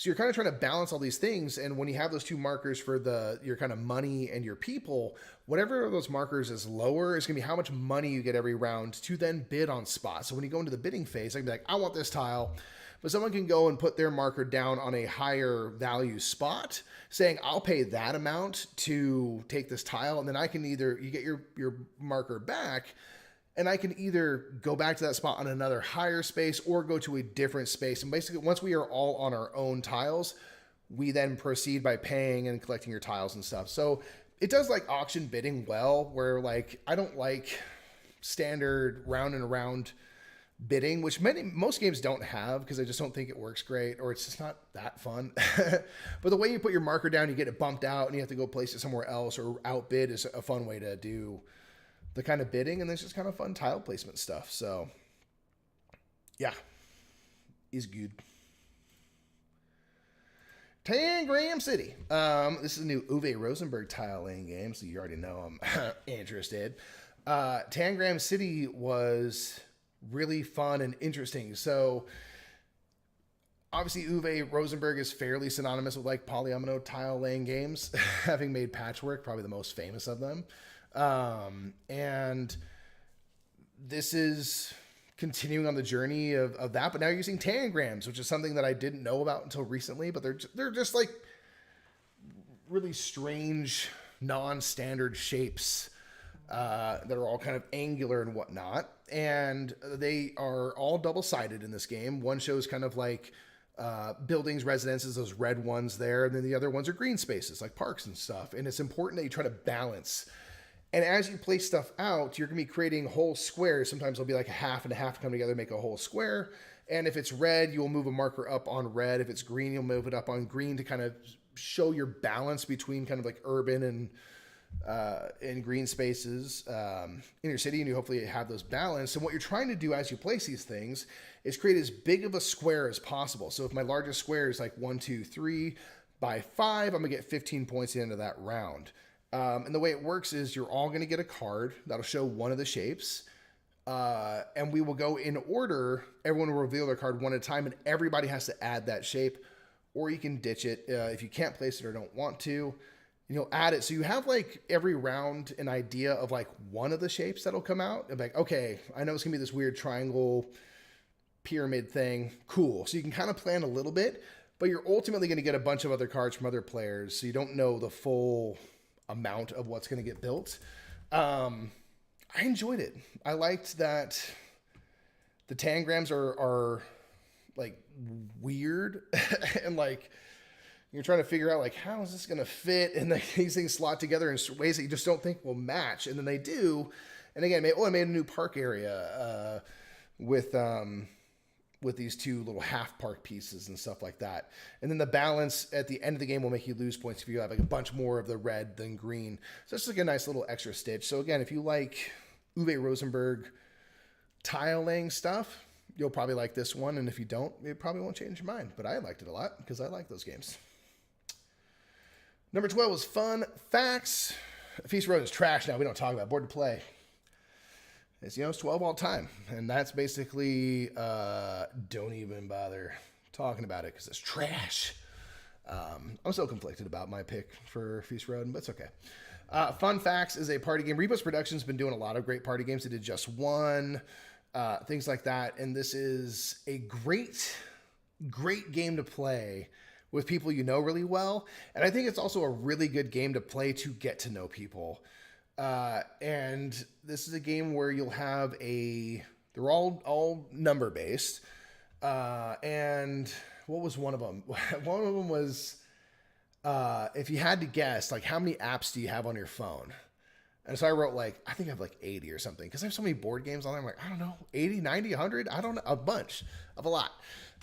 you're kind of trying to balance all these things. And when you have those 2 markers for your kind of money and your people, whatever of those markers is lower is going to be how much money you get every round to then bid on spot. So when you go into the bidding phase, I can be like, I want this tile. But someone can go and put their marker down on a higher value spot, saying, I'll pay that amount to take this tile. And then I can you get your marker back, and I can either go back to that spot on another higher space or go to a different space. And basically, once we are all on our own tiles, we then proceed by paying and collecting your tiles and stuff. So it does like auction bidding well, where like I don't like standard round and around bidding, which most games don't have because I just don't think it works great, or it's just not that fun. But the way you put your marker down, you get it bumped out and you have to go place it somewhere else or outbid is a fun way to do the kind of bidding. And there's just kind of fun tile placement stuff. So yeah, is good. Tangram City. This is a new Uwe Rosenberg tile laying game, so you already know I'm interested. Tangram City was really fun and interesting. So obviously Uwe Rosenberg is fairly synonymous with like polyomino tile laying games, having made Patchwork probably the most famous of them. And this is continuing on the journey of that, but now you're using tangrams, which is something that I didn't know about until recently, but they're just like really strange, non-standard shapes that are all kind of angular and whatnot. And they are all double-sided in this game. One shows kind of like buildings, residences, those red ones there. And then the other ones are green spaces, like parks and stuff. And it's important that you try to balance. And as you place stuff out, you're going to be creating whole squares. Sometimes it'll be like a half and a half come together, make a whole square. And if it's red, you'll move a marker up on red. If it's green, you'll move it up on green to kind of show your balance between kind of like urban and green spaces in your city. And you hopefully have those balanced. And what you're trying to do as you place these things is create as big of a square as possible. So if my largest square is like 1, 2, 3 by 5, I'm going to get 15 points at the end of that round. And the way it works is you're all going to get a card that'll show one of the shapes. And we will go in order. Everyone will reveal their card one at a time, and everybody has to add that shape, or you can ditch it if you can't place it or don't want to. And you'll add it. So you have like every round an idea of like one of the shapes that'll come out. And like, okay, I know it's going to be this weird triangle pyramid thing. Cool. So you can kind of plan a little bit, but you're ultimately going to get a bunch of other cards from other players. So you don't know the full amount of what's going to get built. I enjoyed it. I liked that the tangrams are like weird and like you're trying to figure out like how is this going to fit, and like these things slot together in ways that you just don't think will match, and then they do. And again, I made a new park area with these two little half park pieces and stuff like that. And then the balance at the end of the game will make you lose points if you have like a bunch more of the red than green. So it's like a nice little extra stitch. So again, if you like Uwe Rosenberg tile laying stuff, you'll probably like this one. And if you don't, it probably won't change your mind. But I liked it a lot because I like those games. Number 12 was Fun Facts. Feast Road is trash now. We don't talk about Board to Play. It's, it's 12 all time. And that's basically, don't even bother talking about it because it's trash. I'm so conflicted about my pick for Feast Road, but it's okay. Fun Facts is a party game. Rebus Productions has been doing a lot of great party games. They did Just One, things like that. And this is a great game to play with people you know really well. And I think it's also a really good game to play to get to know people. And this is a game where you'll have they're all number based. And what was one of them? One of them was, if you had to guess, like how many apps do you have on your phone? And so I wrote I think I have 80 or something. Cause I have so many board games on there. I'm like, I don't know, 80, 90, 100. I don't know, a bunch of a lot.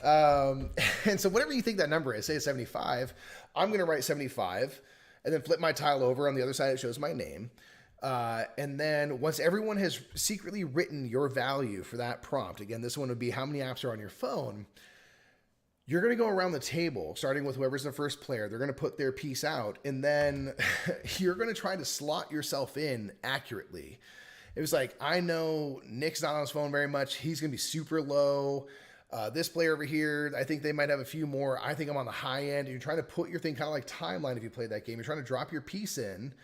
And so whatever you think that number is, say it's 75, I'm going to write 75 and then flip my tile over. On the other side, it shows my name. And then once everyone has secretly written your value for that prompt, again, this one would be how many apps are on your phone. You're going to go around the table, starting with whoever's the first player. They're going to put their piece out, and then you're going to try to slot yourself in accurately. It was like, I know Nick's not on his phone very much. He's going to be super low. This player over here, I think they might have a few more. I think I'm on the high end. And you're trying to put your thing kind of like Timeline if you play that game. You're trying to drop your piece in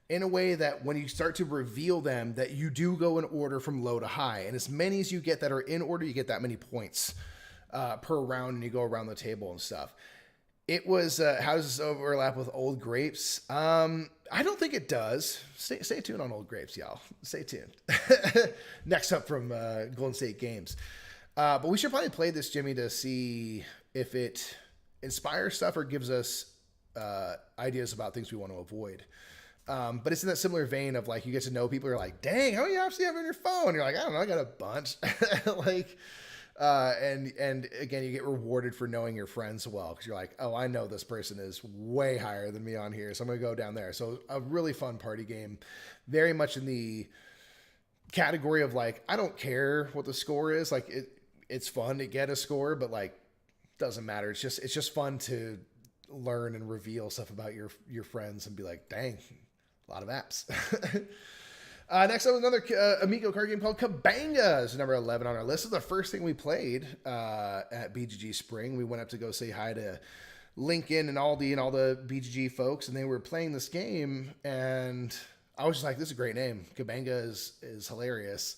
a way that when you start to reveal them, that you do go in order from low to high. And as many as you get that are in order, you get that many points per round, and you go around the table and stuff. It was, how does this overlap with Old Grapes? I don't think it does. Stay tuned on Old Grapes, y'all. Stay tuned. Next up from Golden State Games. But we should probably play this, Jimmy, to see if it inspires stuff or gives us ideas about things we want to avoid. But it's in that similar vein of you get to know people. You're like, dang, how many apps do you have on your phone? You're like, I don't know, I got a bunch. And again, you get rewarded for knowing your friends well, because you're like, oh, I know this person is way higher than me on here, so I'm gonna go down there. So a really fun party game, very much in the category of I don't care what the score is. It's fun to get a score, but doesn't matter. It's just fun to learn and reveal stuff about your friends and be like, dang, a lot of apps. Next up, another Amigo card game called Kabanga is number 11 on our list. This is the first thing we played at BGG.Spring. We went up to go say hi to Lincoln and Aldi and all the BGG folks, and they were playing this game, and I was just like, this is a great name. Kabanga is hilarious.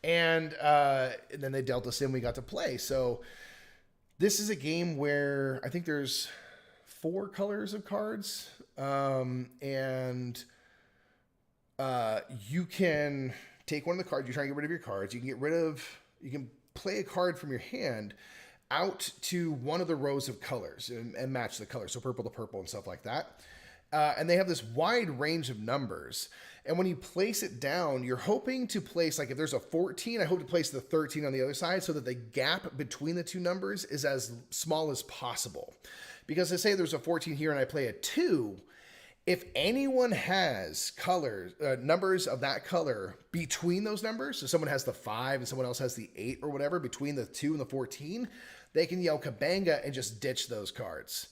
And then they dealt us in. We got to play. So this is a game where I think there's 4 colors of cards. And you can take one of the cards. You're trying to get rid of your cards. You can play a card from your hand out to one of the rows of colors and match the color. So purple to purple and stuff like that. And they have this wide range of numbers. And when you place it down, you're hoping to place, like if there's a 14, I hope to place the 13 on the other side so that the gap between the two numbers is as small as possible. Because let's say there's a 14 here and I play a 2, if anyone has colors, numbers of that color between those numbers, so someone has the 5 and someone else has the 8 or whatever, between the 2 and the 14, they can yell Kabanga and just ditch those cards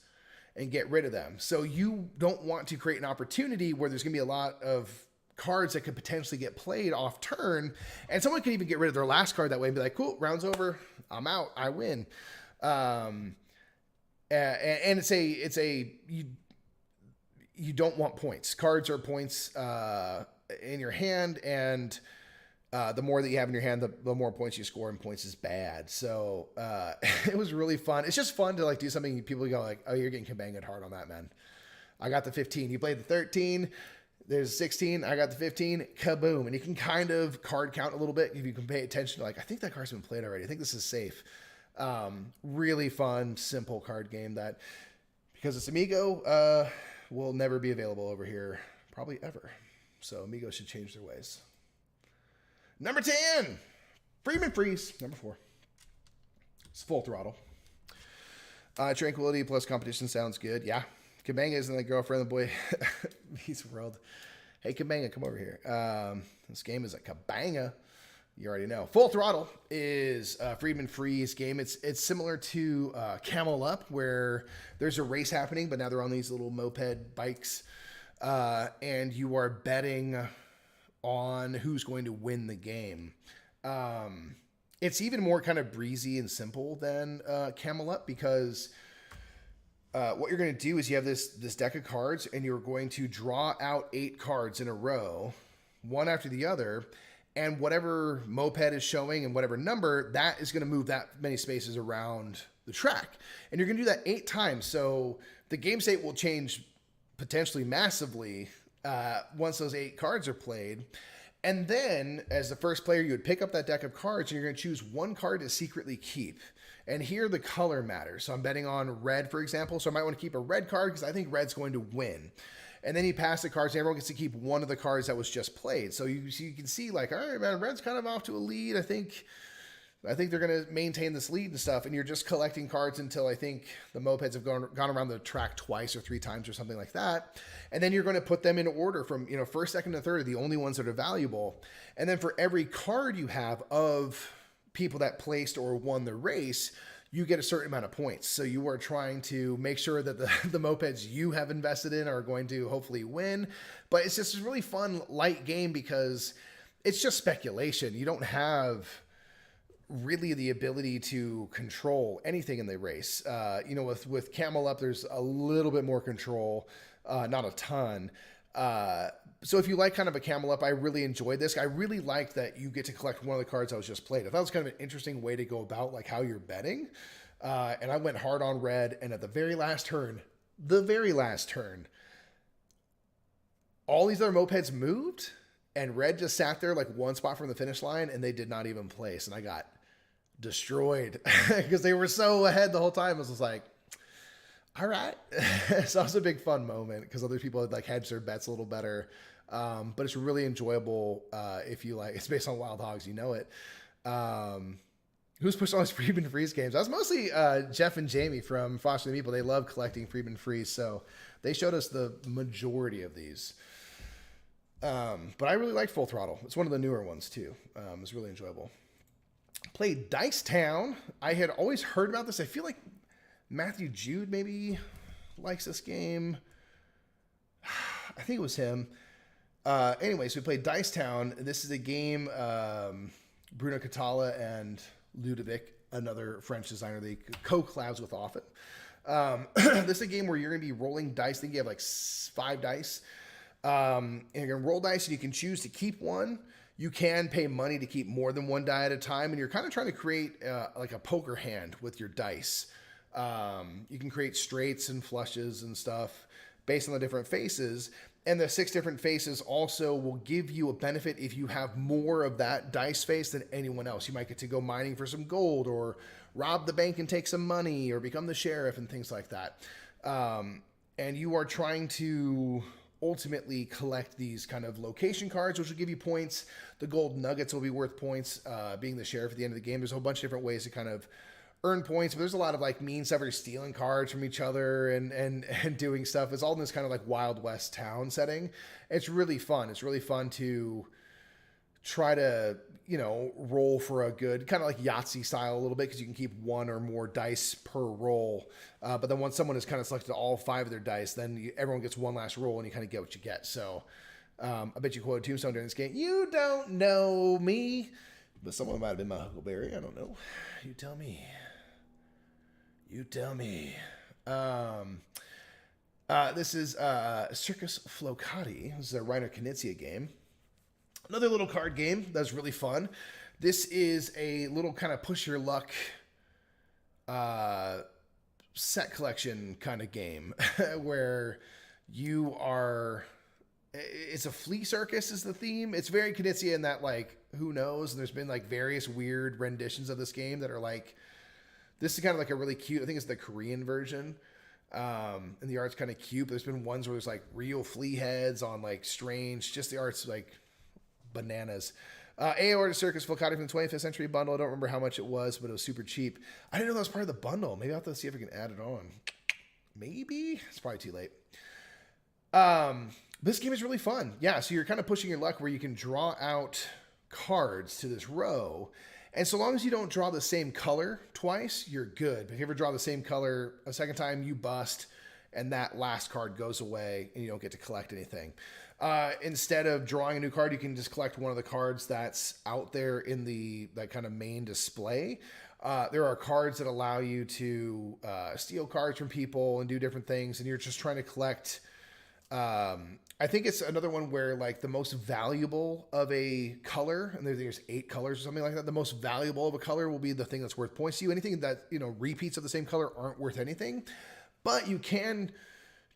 and get rid of them. So you don't want to create an opportunity where there's going to be a lot of cards that could potentially get played off turn, and someone could even get rid of their last card that way and be like, cool, round's over, I'm out, I win. And you don't want points. Cards are points in your hand, and the more that you have in your hand, the more points you score, and points is bad. So it was really fun. It's just fun to like do something people go like, oh, you're getting Kabanga'd hard on that, man. I got the 15. You played the 13. There's 16. I got the 15. Kaboom. And you can kind of card count a little bit if you can pay attention to like, I think that card's been played already. I think this is safe. Really fun, simple card game that, because it's Amigo, will never be available over here, probably ever. So Amigo should change their ways. Number 10, Freeman Freeze. Number 4, it's Full Throttle. Tranquility plus competition sounds good. Yeah. Kabanga isn't the girlfriend of the boy meets world. Hey, Kabanga, come over here. This game is a Kabanga. You already know. Full Throttle is a Freeman Freeze game. It's similar to Camel Up, where there's a race happening, but now they're on these little moped bikes, and you are betting on who's going to win the game. It's even more kind of breezy and simple than Camel Up, because what you're going to do is you have this deck of cards, and you're going to draw out 8 cards in a row, one after the other, and whatever moped is showing and whatever number, that is going to move that many spaces around the track. And you're going to do that 8 times. So the game state will change potentially massively once those 8 cards are played. And then as the first player, you would pick up that deck of cards, and you're going to choose one card to secretly keep. And here the color matters. So I'm betting on red, for example. So I might want to keep a red card because I think red's going to win. And then you pass the cards, and everyone gets to keep one of the cards that was just played. So you can see like, all right, man, red's kind of off to a lead. I think they're going to maintain this lead and stuff. And you're just collecting cards until I think the mopeds have gone around the track twice or 3 times or something like that. And then you're going to put them in order from, first, second, and third are the only ones that are valuable. And then for every card you have of people that placed or won the race, you get a certain amount of points. So you are trying to make sure that the mopeds you have invested in are going to hopefully win. But it's just a really fun, light game because it's just speculation. You don't have really the ability to control anything in the race. With Camel Up, there's a little bit more control, not a ton. So if you like kind of a Camel Up, I really enjoyed this. I really liked that you get to collect one of the cards that was just played. I thought it was kind of an interesting way to go about like how you're betting. And I went hard on red, and at the very last turn, all these other mopeds moved, and red just sat there like one spot from the finish line, and they did not even place. And I got destroyed because they were so ahead the whole time. I was just like, all right. So it was a big fun moment because other people had like hedged their bets a little better. But it's really enjoyable. If you like, it's based on Wild Hogs, you know it. Who's pushed on these Freeman Freeze games? That was mostly Jeff and Jamie from Foster the Meeple. They love collecting Freeman Freeze, so they showed us the majority of these. But I really liked Full Throttle. It's one of the newer ones too. It's really enjoyable. Played Dice Town. I had always heard about this. I feel like Matthew Jude maybe likes this game. I think it was him. Anyway, so we played Dice Town. This is a game Bruno Catala and Ludovic, another French designer, they co-collabs with often. This is a game where you're going to be rolling dice. I think you have like 5 dice. And you're going to roll dice, and you can choose to keep one. You can pay money to keep more than one die at a time, and you're kind of trying to create like a poker hand with your dice. You can create straights and flushes and stuff based on the different faces. And the 6 different faces also will give you a benefit if you have more of that dice face than anyone else. You might get to go mining for some gold, or rob the bank and take some money, or become the sheriff and things like that. And you are trying to ultimately collect these kind of location cards, which will give you points. The gold nuggets will be worth points. Being the sheriff at the end of the game, there's a whole bunch of different ways to kind of earn points, but there's a lot of like mean stuff where you're stealing cards from each other and doing stuff. It's all in this kind of like Wild West town setting. It's really fun. It's really fun to try to, roll for a good, kind of like Yahtzee style a little bit, because you can keep 1 or more dice per roll. But then once someone has kind of selected all 5 of their dice, then everyone gets one last roll and you kind of get what you get. So I bet you quoted Tombstone during this game. You don't know me, but someone might have been my Huckleberry. I don't know. You tell me. You tell me. This is Circus Flohcati. This is a Reiner Knizia game. Another little card game that's really fun. This is a little kind of push your luck set collection kind of game where you are... It's a flea circus is the theme. It's very Knizia in that, like, who knows? And there's been like various weird renditions of this game that are like... This is kind of like a really cute, I think it's the Korean version. And the art's kind of cute, but there's been ones where there's like real flea heads on like strange, just the art's like bananas. AOR to Circus Flohcati from the 25th Century bundle. I don't remember how much it was, but it was super cheap. I didn't know that was part of the bundle. Maybe I'll have to see if I can add it on. Maybe? It's probably too late. This game is really fun. Yeah, so you're kind of pushing your luck where you can draw out cards to this row. And so long as you don't draw the same color twice, you're good. But if you ever draw the same color a second time, you bust, and that last card goes away, and you don't get to collect anything. Instead of drawing a new card, you can just collect one of the cards that's out there in that kind of main display. There are cards that allow you to steal cards from people and do different things, and you're just trying to collect... I think it's another one where like the most valuable of a color, and there's 8 colors or something like that. The most valuable of a color will be the thing that's worth points to you. Anything that, repeats of the same color aren't worth anything, but you can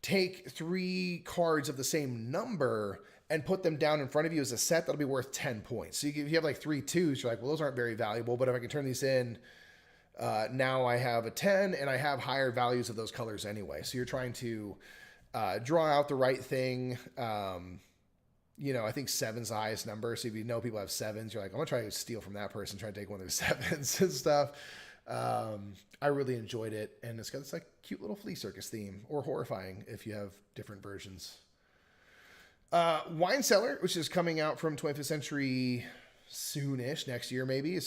take 3 cards of the same number and put them down in front of you as a set. That'll be worth 10 points. So if you have like 3 2s, you're like, well, those aren't very valuable, but if I can turn these in, now I have a 10 and I have higher values of those colors anyway. So you're trying to draw out the right thing. I think 7's the highest number. So if you know people have 7s, you're like, I'm going to try to steal from that person, try to take one of their 7s and stuff. I really enjoyed it. And it's got this like cute little flea circus theme, or horrifying if you have different versions. Wine Cellar, which is coming out from 25th Century soonish, next year maybe. I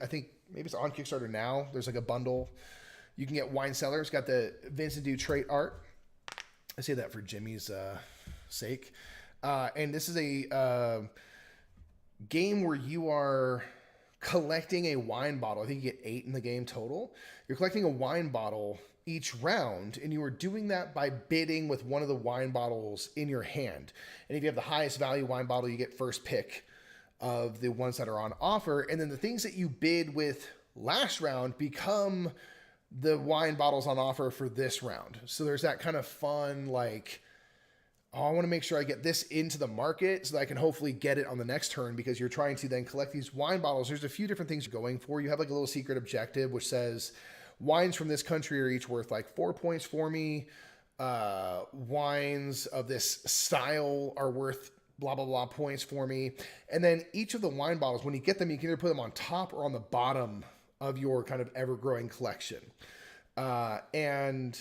think maybe it's on Kickstarter now. There's like a bundle. You can get Wine Cellar. It's got the Vincent Du trait art. I say that for Jimmy's sake. And this is a game where you are collecting a wine bottle. I think you get 8 in the game total. You're collecting a wine bottle each round, and you are doing that by bidding with one of the wine bottles in your hand. And if you have the highest value wine bottle, you get first pick of the ones that are on offer. And then the things that you bid with last round become the wine bottles on offer for this round. So there's that kind of fun, like, I want to make sure I get this into the market so that I can hopefully get it on the next turn, because you're trying to then collect these wine bottles. There's a few different things you're going for. You have like a little secret objective, which says wines from this country are each worth like 4 points for me. Wines of this style are worth blah, blah, blah points for me. And then each of the wine bottles, when you get them, you can either put them on top or on the bottom of your kind of ever-growing collection. And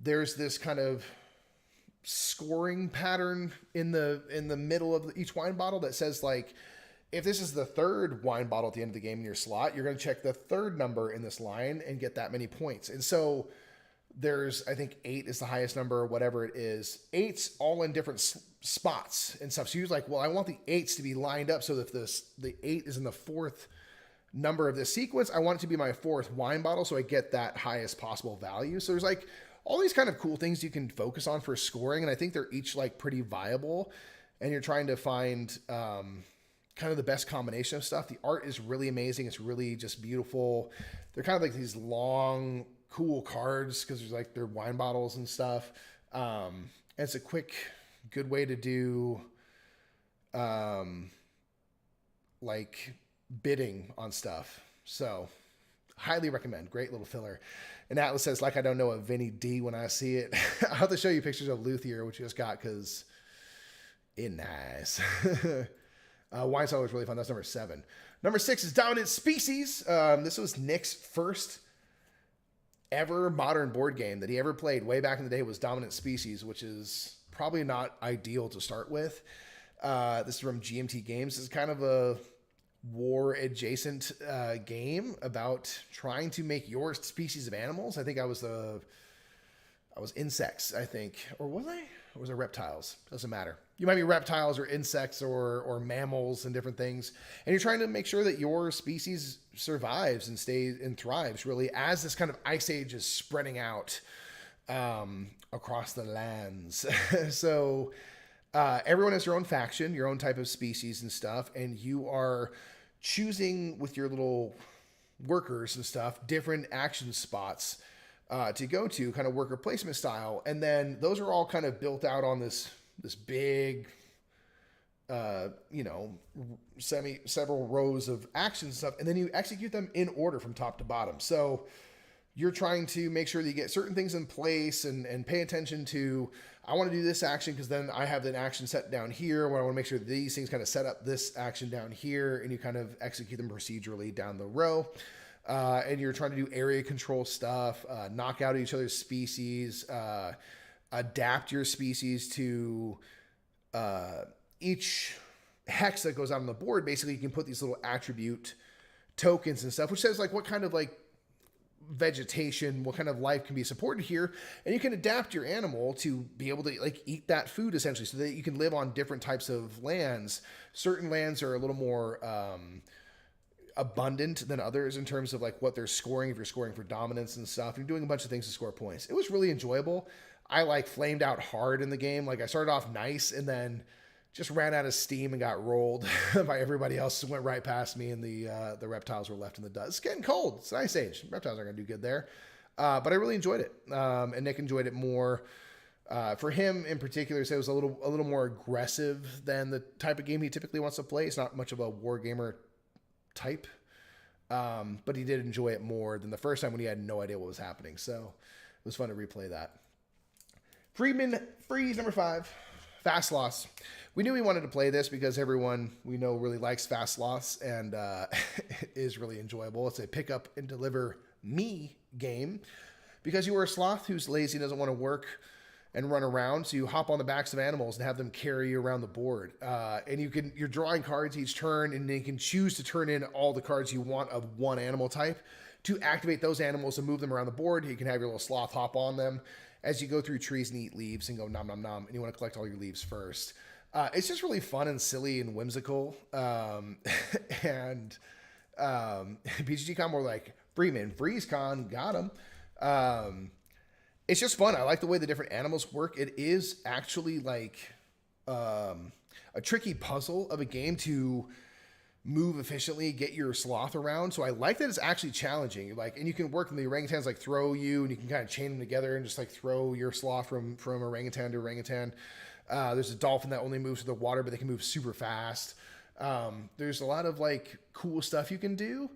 there's this kind of scoring pattern in the middle of each wine bottle that says, like, if this is the 3rd wine bottle at the end of the game in your slot, you're going to check the 3rd number in this line and get that many points. And so there's, I think 8 is the highest number, or whatever it is. 8's all in different spots and stuff. So you're like, well, I want the 8s to be lined up so that the 8 is in the 4th number of this sequence. I want it to be my 4th wine bottle so I get that highest possible value. So there's like all these kind of cool things you can focus on for scoring, and I think they're each like pretty viable, and you're trying to find kind of the best combination of stuff. The art is really amazing. It's really just beautiful. They're kind of like these long cool cards because there's like their wine bottles and stuff. It's a quick, good way to do like bidding on stuff. So highly recommend. Great little filler. And Atlas says, like, I don't know a Vinny D when I see it. I'll have to show you pictures of Luthier, which you just got because it's nice. Wine Cellar was really fun. That's number 7. Number 6 is Dominant Species. This was Nick's first ever modern board game that he ever played way back in the day was Dominant Species, which is probably not ideal to start with. This is from GMT Games. This is kind of a war adjacent game about trying to make your species of animals. I think I was insects, I think. Or was I? Or was it reptiles? Doesn't matter. You might be reptiles or insects or mammals and different things. And you're trying to make sure that your species survives and stays and thrives really as this kind of ice age is spreading out across the lands. So everyone has their own faction, your own type of species and stuff, and you are choosing with your little workers and stuff different action spots to go to, kind of worker placement style, and then those are all kind of built out on this big, several rows of action and stuff, and then you execute them in order from top to bottom. So you're trying to make sure that you get certain things in place and pay attention to, I want to do this action because then I have an action set down here where I want to make sure that these things kind of set up this action down here, and you kind of execute them procedurally down the row. And you're trying to do area control stuff, knock out each other's species, adapt your species to each hex that goes out on the board. Basically, you can put these little attribute tokens and stuff, which says like what kind of like vegetation, what kind of life can be supported here, and you can adapt your animal to be able to like eat that food essentially, so that you can live on different types of lands. Certain lands are a little more abundant than others in terms of like what they're scoring. If you're scoring for dominance and stuff, you're doing a bunch of things to score points. It was really enjoyable. I like flamed out hard in the game. Like I started off nice and then just ran out of steam and got rolled by everybody else. Went right past me, and the reptiles were left in the dust. It's getting cold. It's an ice age. Reptiles aren't going to do good there. But I really enjoyed it. And Nick enjoyed it more. For him in particular, so it was a little more aggressive than the type of game he typically wants to play. It's not much of a war gamer type. But he did enjoy it more than the first time when he had no idea what was happening. So it was fun to replay that. Freeman Freeze, number 5. Fast Sloths. We knew we wanted to play this because everyone we know really likes Fast Sloths, and it is really enjoyable. It's a pick up and deliver me game because you are a sloth who's lazy, doesn't want to work and run around. So you hop on the backs of animals and have them carry you around the board. And you're drawing cards each turn, and you can choose to turn in all the cards you want of one animal type to activate those animals and move them around the board. You can have your little sloth hop on them as you go through trees and eat leaves and go nom nom nom, and you want to collect all your leaves first. It's just really fun and silly and whimsical. And BGG.com were like, Freeman, FreezeCon, got him. It's just fun. I like the way the different animals work. It is actually like a tricky puzzle of a game to move efficiently, get your sloth around. So I like that it's actually challenging. Like, and you can work, and the orangutans like throw you, and you can kind of chain them together and just like throw your sloth from orangutan to orangutan. There's a dolphin that only moves with the water, but they can move super fast. There's a lot of like cool stuff you can do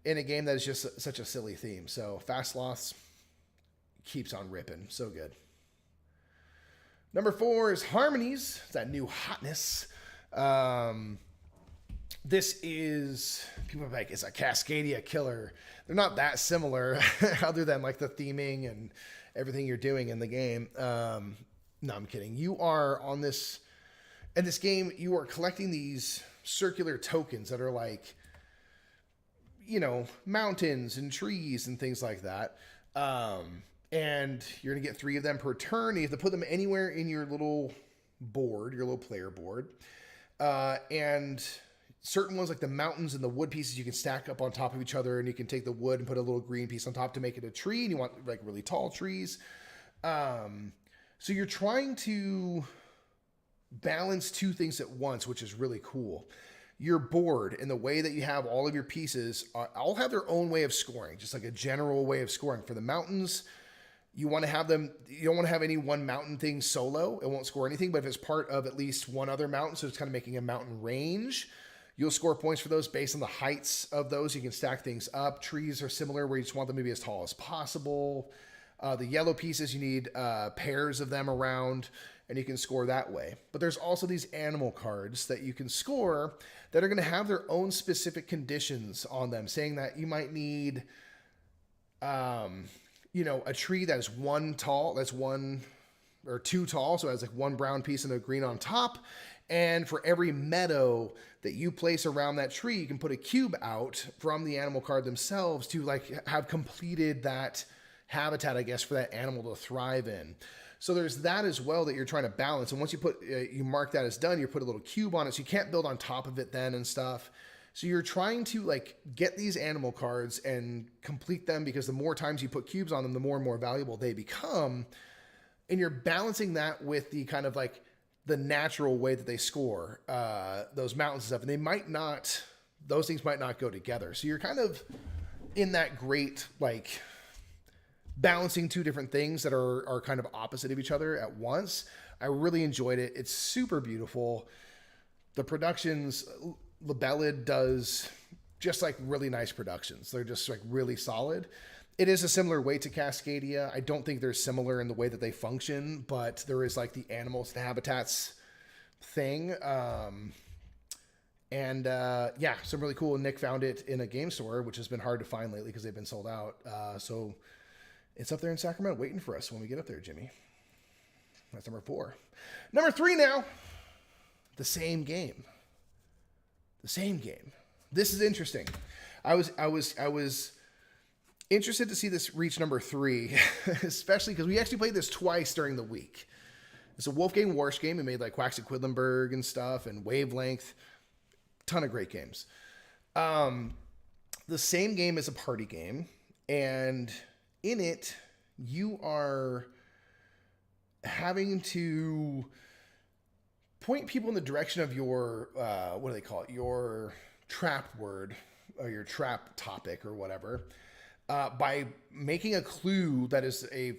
in a game that is just such a silly theme. So Fast Sloths keeps on ripping. So good. Number 4 is Harmonies. It's that new hotness. This is, people are like, it's a Cascadia killer. They're not that similar other than like the theming and everything you're doing in the game. No, I'm kidding. You are on this, in this game, you are collecting these circular tokens that are like, mountains and trees and things like that. And you're going to get 3 of them per turn. You have to put them anywhere in your little board, your little player board. And certain ones like the mountains and the wood pieces you can stack up on top of each other, and you can take the wood and put a little green piece on top to make it a tree, and you want like really tall trees. So you're trying to balance 2 things at once, which is really cool. your board and the way that you have all of your pieces all have their own way of scoring, just like a general way of scoring. For the mountains, you want to have them, you don't want to have any one mountain thing solo. It won't score anything, but if it's part of at least one other mountain, so it's kind of making a mountain range, you'll score points for those based on the heights of those. You can stack things up. Trees are similar where you just want them to be as tall as possible. The yellow pieces, you need pairs of them around, and you can score that way. But there's also these animal cards that you can score that are going to have their own specific conditions on them, saying that you might need, a tree that is one or two tall, so it has like one brown piece and a green on top. And for every meadow that you place around that tree, you can put a cube out from the animal card themselves to like have completed that habitat, I guess, for that animal to thrive in. So there's that as well that you're trying to balance. And once you mark that as done, you put a little cube on it, so you can't build on top of it then and stuff. So you're trying to like get these animal cards and complete them, because the more times you put cubes on them, the more and more valuable they become. And you're balancing that with the kind of like the natural way that they score those mountains and stuff. And those things might not go together. So you're kind of in that great like balancing two different things that are kind of opposite of each other at once. I really enjoyed it. It's super beautiful. The productions, Libellud does just like really nice productions. They're just like really solid. It is a similar way to Cascadia. I don't think they're similar in the way that they function, but there is like the animals and habitats thing. Some really cool. Nick found it in a game store, which has been hard to find lately because they've been sold out. So it's up there in Sacramento waiting for us when we get up there, Jimmy. That's number 4. Number 3 now. The same game. This is interesting. I was interested to see this reach number 3, especially because we actually played this twice during the week. It's a Wolfgang Warsch game. We made like Quacks at Quedlinburg and stuff, and Wavelength. Ton of great games. The same game is a party game, and in it, you are having to point people in the direction of your, what do they call it? Your trap word or your trap topic or whatever, by making a clue that is a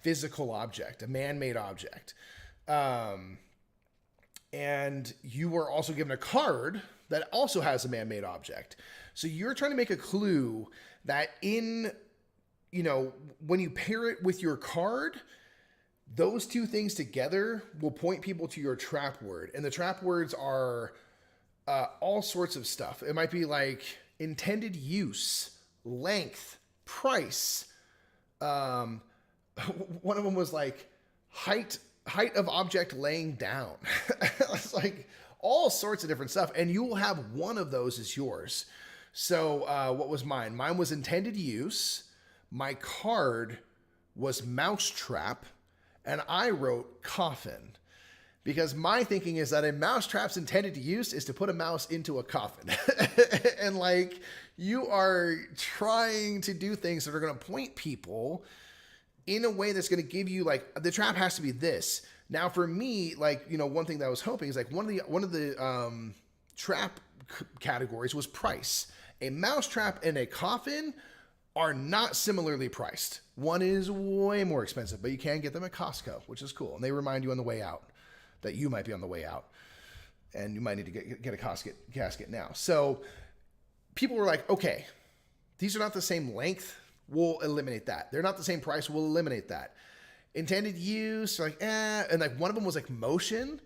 physical object, a man-made object. And you are also given a card that also has a man-made object. So you're trying to make a clue that when you pair it with your card, those two things together will point people to your trap word. And the trap words are all sorts of stuff. It might be like intended use, length, price. One of them was like height of object laying down. It's like all sorts of different stuff. And you will have one of those as yours. So what was mine? Mine was intended use. My card was mousetrap, and I wrote coffin, because my thinking is that a mousetrap's intended to use is to put a mouse into a coffin. And like, you are trying to do things that are going to point people in a way that's going to give you like, the trap has to be this. Now for me, like, one thing that I was hoping is like one of the trap categories was price. A mousetrap and a coffin are not similarly priced. One is way more expensive, but you can get them at Costco, which is cool. And they remind you on the way out that you might be on the way out, and you might need to get a casket now. So people were like, okay, these are not the same length. We'll eliminate that. They're not the same price. We'll eliminate that. Intended use, like, and like one of them was like motion.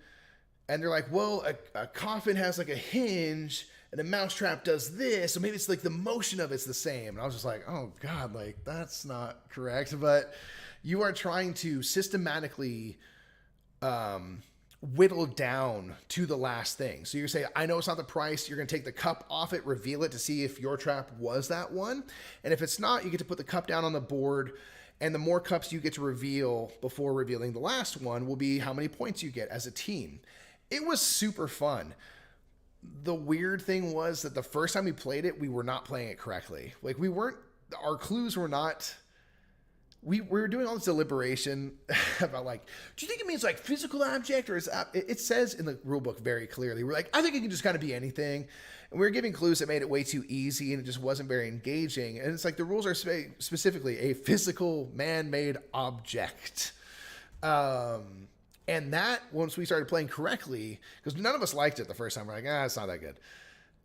And they're like, well, a coffin has like a hinge, and a mousetrap does this, so maybe it's like the motion of it's the same. And I was just like, oh God, like that's not correct. But you are trying to systematically whittle down to the last thing. So you say, I know it's not the price. You're going to take the cup off it, reveal it to see if your trap was that one. And if it's not, you get to put the cup down on the board. And the more cups you get to reveal before revealing the last one will be how many points you get as a team. It was super fun. The weird thing was that the first time we played it, we were not playing it correctly. Like our clues were not we were doing all this deliberation about like, do you think it means like physical object or is it says in the rule book very clearly. We're like, I think it can just kind of be anything. And we were giving clues that made it way too easy and it just wasn't very engaging. And it's like the rules are specifically a physical man-made object. And that, once we started playing correctly, because none of us liked it the first time, we're like, it's not that good.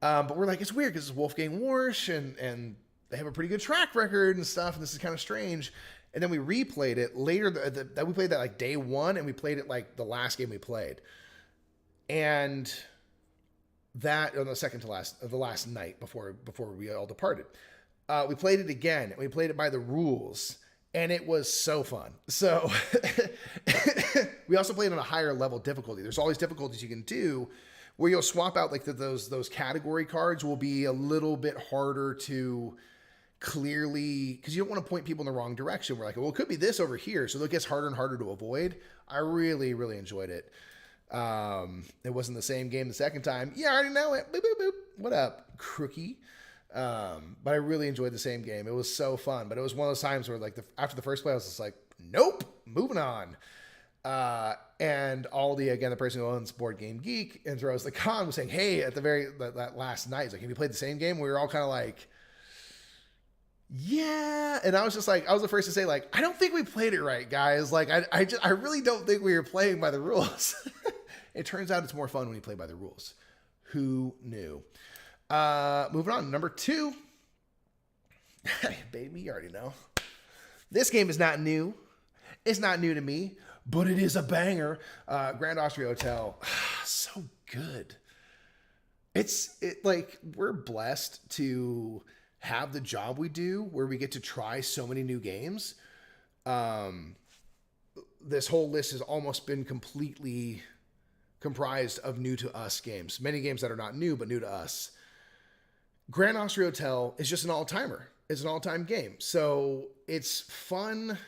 But we're like, it's weird because it's Wolfgang Warsch and they have a pretty good track record and stuff, and this is kind of strange. And then we replayed it later. We played that like day one, and we played it like the last game we played. And that, on the last night before we all departed, we played it again, and we played it by the rules. And it was so fun. So we also played on a higher level difficulty. There's all these difficulties you can do where you'll swap out like those category cards will be a little bit harder to clearly, because you don't want to point people in the wrong direction. We're like, well, it could be this over here. So it gets harder and harder to avoid. I really, really enjoyed it. It wasn't the same game the second time. Yeah, I already know it. Boop, boop, boop. What up, crookie? But I really enjoyed the same game. It was so fun. But it was one of those times where like after the first play, I was just like, nope, moving on. And the person who owns Board Game Geek and throws the con was saying, hey, at that last night, he's like, have you played the same game? We were all kind of like, yeah. And I was just like, I was the first to say like, I don't think we played it right, guys. Like, I really don't think we were playing by the rules. It turns out it's more fun when you play by the rules. Who knew? Moving on, number 2. Baby, you already know. This game is not new. It's not new to me, but it is a banger. Grand Austria Hotel, so good. Like we're blessed to have the job we do where we get to try so many new games. This whole list has almost been completely comprised of new to us games. Many games that are not new, but new to us. Grand Austria Hotel is just an all-timer. It's an all-time game. So it's fun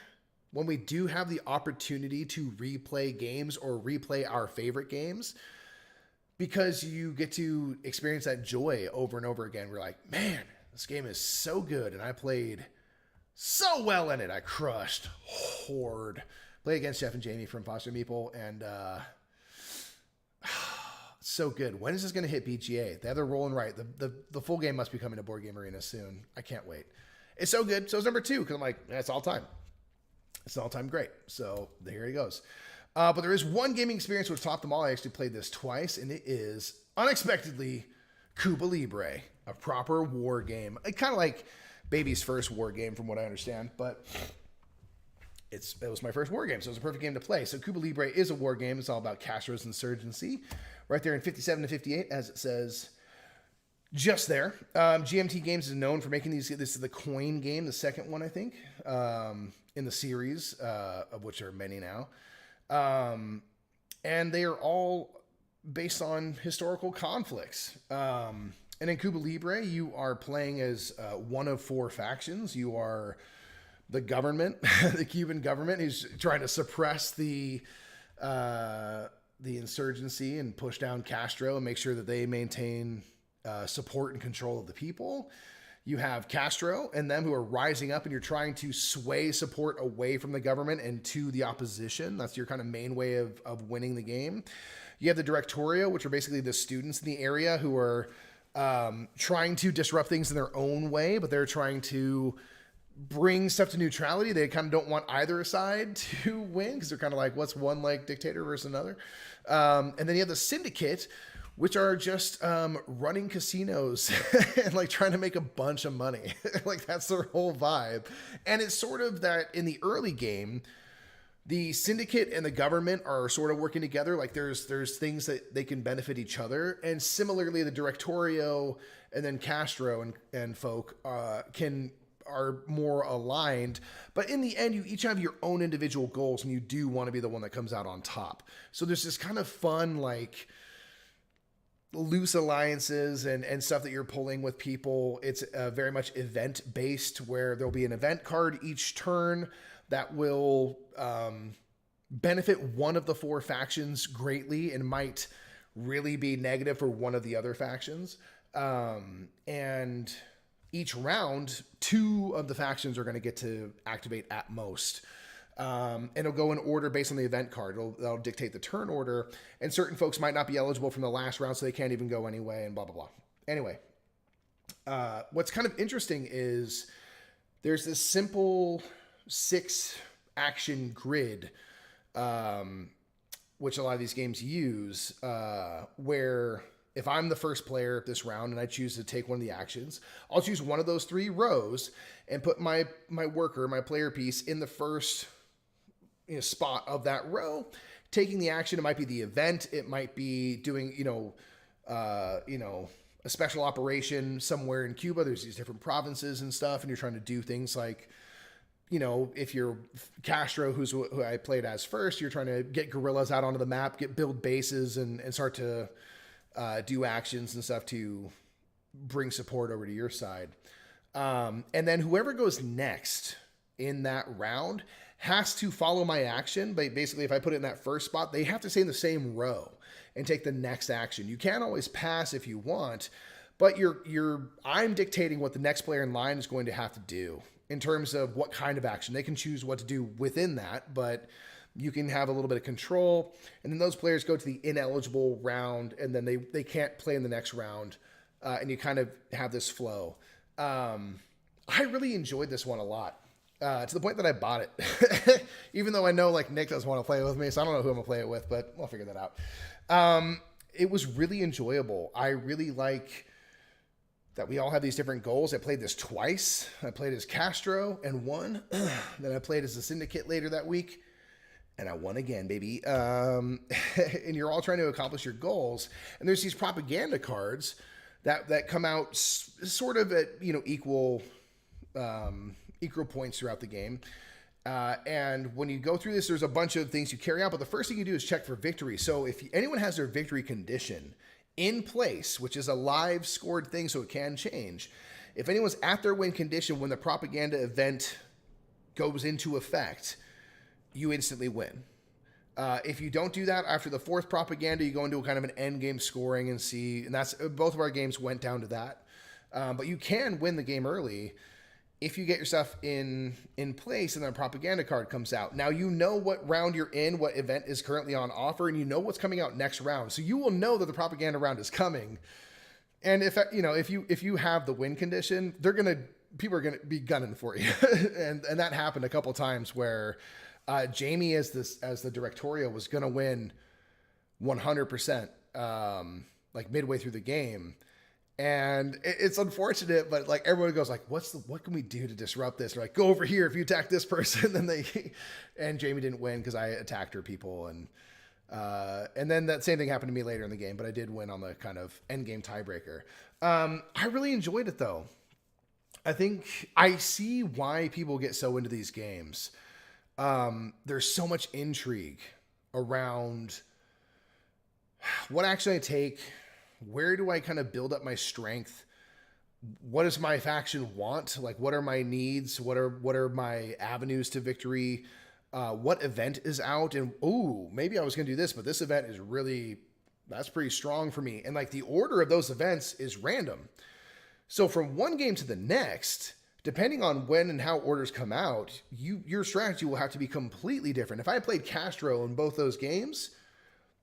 when we do have the opportunity to replay games or replay our favorite games because you get to experience that joy over and over again. We're like, man, this game is so good. And I played so well in it. I crushed Horde. Played against Jeff and Jamie from Foster Meeple and, so good. When is this going to hit BGA? They have their rolling right. The full game must be coming to Board Game Arena soon. I can't wait. It's so good. So it's number 2 because I'm like, it's all time. It's an all-time great. So here he goes. But there is one gaming experience which topped them all. I actually played this twice, and it is unexpectedly Cuba Libre, a proper war game. Kind of like Baby's first war game, from what I understand, but it was my first war game, so it was a perfect game to play. So Cuba Libre is a war game. It's all about Castro's insurgency. Right there in 57 to 58, as it says just there. GMT Games is known for making these. This is the coin game, the second one, I think, in the series, of which there are many now. And they are all based on historical conflicts. And in Cuba Libre, you are playing as one of 4 factions. You are the government, the Cuban government, who's trying to suppress the insurgency and push down Castro and make sure that they maintain support and control of the people. You have Castro and them who are rising up, and you're trying to sway support away from the government and to the opposition. That's your kind of main way of winning the game. You have the Directorio, which are basically the students in the area who are trying to disrupt things in their own way, but they're trying to bring stuff to neutrality. They kind of don't want either side to win because they're kind of like, what's one like dictator versus another? And then you have the Syndicate, which are just running casinos and like trying to make a bunch of money. Like that's their whole vibe. And it's sort of that in the early game, the Syndicate and the government are sort of working together. Like there's things that they can benefit each other. And similarly, the Directorio and then Castro and folk are more aligned, but in the end, you each have your own individual goals, and you do want to be the one that comes out on top. So there's this kind of fun, like loose alliances and stuff that you're pulling with people. It's very much event based, where there'll be an event card each turn that will benefit one of the 4 factions greatly and might really be negative for one of the other factions. And each round, 2 of the factions are going to get to activate at most. And it'll go in order based on the event card. That'll dictate the turn order. And certain folks might not be eligible from the last round, so they can't even go anyway, and blah, blah, blah. Anyway, what's kind of interesting is there's this simple 6-action grid, which a lot of these games use, where if I'm the first player this round and I choose to take one of the actions, I'll choose one of those 3 rows and put my worker, my player piece, in the first spot of that row. Taking the action, it might be the event, it might be doing a special operation somewhere in Cuba. There's these different provinces and stuff, and you're trying to do things like, if you're Castro, who I played as first, you're trying to get guerrillas out onto the map, build bases, and start to do actions and stuff to bring support over to your side. And then whoever goes next in that round has to follow my action. But basically, if I put it in that first spot, they have to stay in the same row and take the next action. You can always pass if you want, but I'm dictating what the next player in line is going to have to do in terms of what kind of action. They can choose what to do within that, but you can have a little bit of control. And then those players go to the ineligible round, and then they can't play in the next round. And you kind of have this flow. I really enjoyed this one a lot, to the point that I bought it. Even though I know Nick doesn't want to play it with me, so I don't know who I'm going to play it with, but we'll figure that out. It was really enjoyable. I really like that we all have these different goals. I played this twice. I played as Castro and won. Then I played as the Syndicate later that week, and I won again, baby. And you're all trying to accomplish your goals. And there's these propaganda cards that come out sort of at equal points throughout the game. And when you go through this, there's a bunch of things you carry out, but the first thing you do is check for victory. So if anyone has their victory condition in place, which is a live scored thing, so it can change. If anyone's at their win condition when the propaganda event goes into effect, you instantly win. If you don't do that after the 4th propaganda, you go into a kind of an end game scoring and that's both of our games went down to that. But you can win the game early if you get yourself in place and then a propaganda card comes out. Now you know what round you're in, what event is currently on offer, and you know what's coming out next round. So you will know that the propaganda round is coming. And if you have the win condition, people are gonna be gunning for you. and that happened a couple times where Jamie as the Directorio was gonna win 100% midway through the game. And it's unfortunate, but everyone goes what can we do to disrupt this? They're go over here. If you attack this person, then and Jamie didn't win because I attacked her people. And then that same thing happened to me later in the game, but I did win on the kind of end game tiebreaker. I really enjoyed it though. I think I see why people get so into these games. There's so much intrigue around what action I take. Where do I kind of build up my strength? What does my faction want? What are my needs? What are my avenues to victory? What event is out? And maybe I was going to do this, but this event is that's pretty strong for me. And the order of those events is random. So from one game to the next, depending on when and how orders come out, your strategy will have to be completely different. If I played Castro in both those games,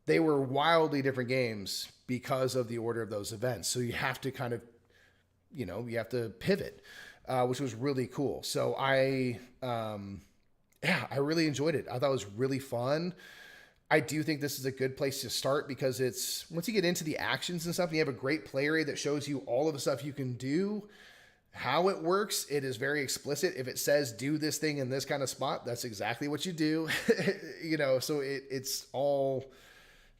they were wildly different games because of the order of those events. So you have to kind of, you have to pivot, which was really cool. So I really enjoyed it. I thought it was really fun. I do think this is a good place to start because once you get into the actions and stuff, and you have a great play area that shows you all of the stuff you can do, how it works, it is very explicit. If it says do this thing in this kind of spot, that's exactly what you do. So it's all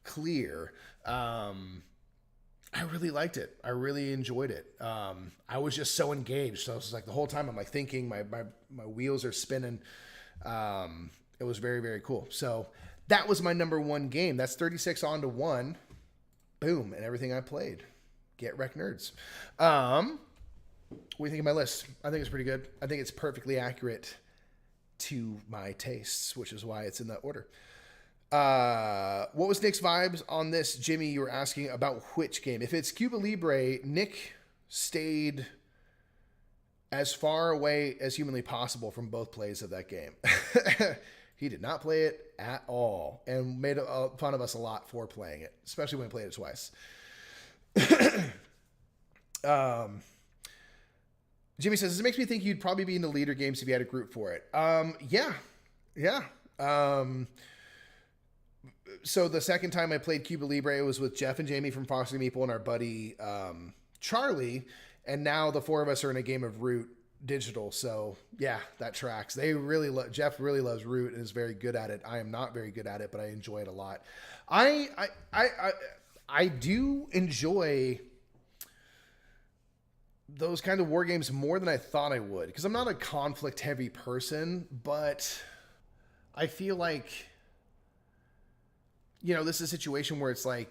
clear. I really liked it. I really enjoyed it. I was just so engaged. So I was the whole time I'm thinking, my wheels are spinning. It was very, very cool. So that was my number 1 game. That's 36 on to 1. Boom. And everything I played. Get wrecked, nerds. What do you think of my list? I think it's pretty good. I think it's perfectly accurate to my tastes, which is why it's in that order. What was Nick's vibes on this? Jimmy, you were asking about which game. If it's Cuba Libre, Nick stayed as far away as humanly possible from both plays of that game. He did not play it at all and made fun of us a lot for playing it, especially when we played it twice. Jimmy says, this makes me think you'd probably be in the leader games if you had a group for it. Yeah. So the second time I played Cuba Libre, it was with Jeff and Jamie from Foster Meeple and our buddy Charlie. And now the four of us are in a game of Root Digital. So yeah, that tracks. They really Jeff really loves Root and is very good at it. I am not very good at it, but I enjoy it a lot. I do enjoy those kind of war games more than I thought I would, because I'm not a conflict heavy person, but I feel like, this is a situation where it's like,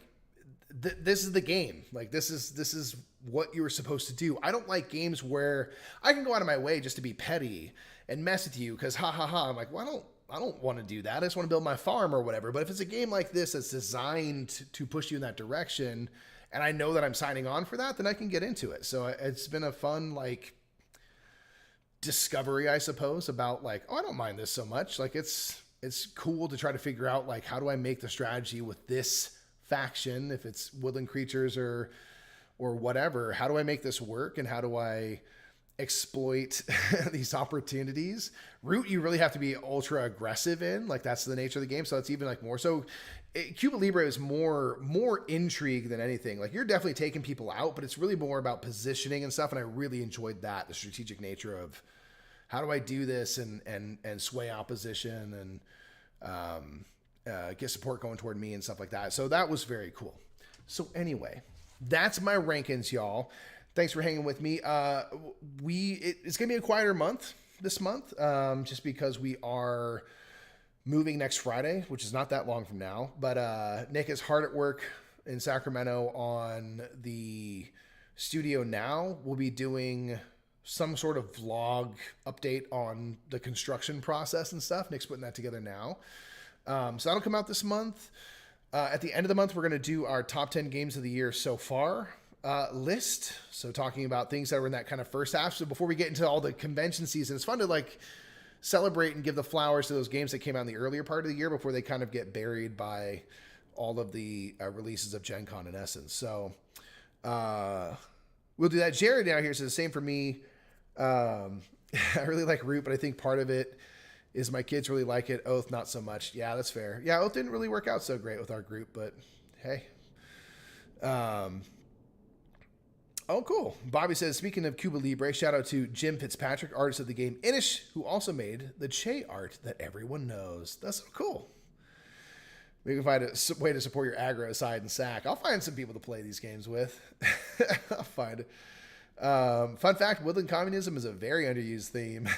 this is the game. Like, this is what you were supposed to do. I don't like games where I can go out of my way just to be petty and mess with you because I'm like, well, I don't want to do that. I just want to build my farm or whatever. But if it's a game like this that's designed to push you in that direction, and I know that I'm signing on for that, then I can get into it. So it's been a fun, discovery, I suppose, about I don't mind this so much. It's cool to try to figure out, how do I make the strategy with this faction, if it's woodland creatures or whatever, how do I make this work, and how do I exploit these opportunities? Root, you really have to be ultra aggressive in, that's the nature of the game. So it's even more. So Cuba Libre is more intrigue than anything. You're definitely taking people out, but it's really more about positioning and stuff. And I really enjoyed that, the strategic nature of how do I do this and sway opposition and get support going toward me and stuff like that. So that was very cool. So anyway, that's my rankings, y'all. Thanks for hanging with me. It's going to be a quieter month this month, just because we are moving next Friday, which is not that long from now. But Nick is hard at work in Sacramento on the studio now. We'll be doing some sort of vlog update on the construction process and stuff. Nick's putting that together now. So that'll come out this month. At the end of the month, we're going to do our top 10 games of the year so far list. So talking about things that were in that kind of first half. So before we get into all the convention season, it's fun to celebrate and give the flowers to those games that came out in the earlier part of the year before they kind of get buried by all of the releases of Gen Con in essence. So we'll do that. Jared down here says the same for me. I really like Root, but I think part of it is my kids really like it. Oath, not so much. Yeah, that's fair. Yeah, Oath didn't really work out so great with our group, but hey. Oh, cool. Bobby says, speaking of Cuba Libre, shout out to Jim Fitzpatrick, artist of the game Inish, who also made the Che art that everyone knows. That's so cool. We can find a way to support your aggro side and sack. I'll find some people to play these games with. I'll find it. Fun fact, woodland communism is a very underused theme.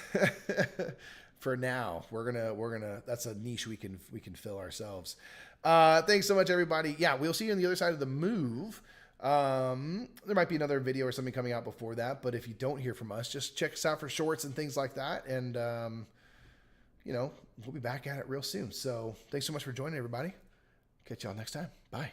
For now, we're gonna that's a niche we can fill ourselves. Thanks so much, everybody. Yeah, we'll see you on the other side of the move. There might be another video or something coming out before that, but if you don't hear from us, just check us out for shorts and things like that. And, we'll be back at it real soon. So thanks so much for joining, everybody. Catch y'all next time. Bye.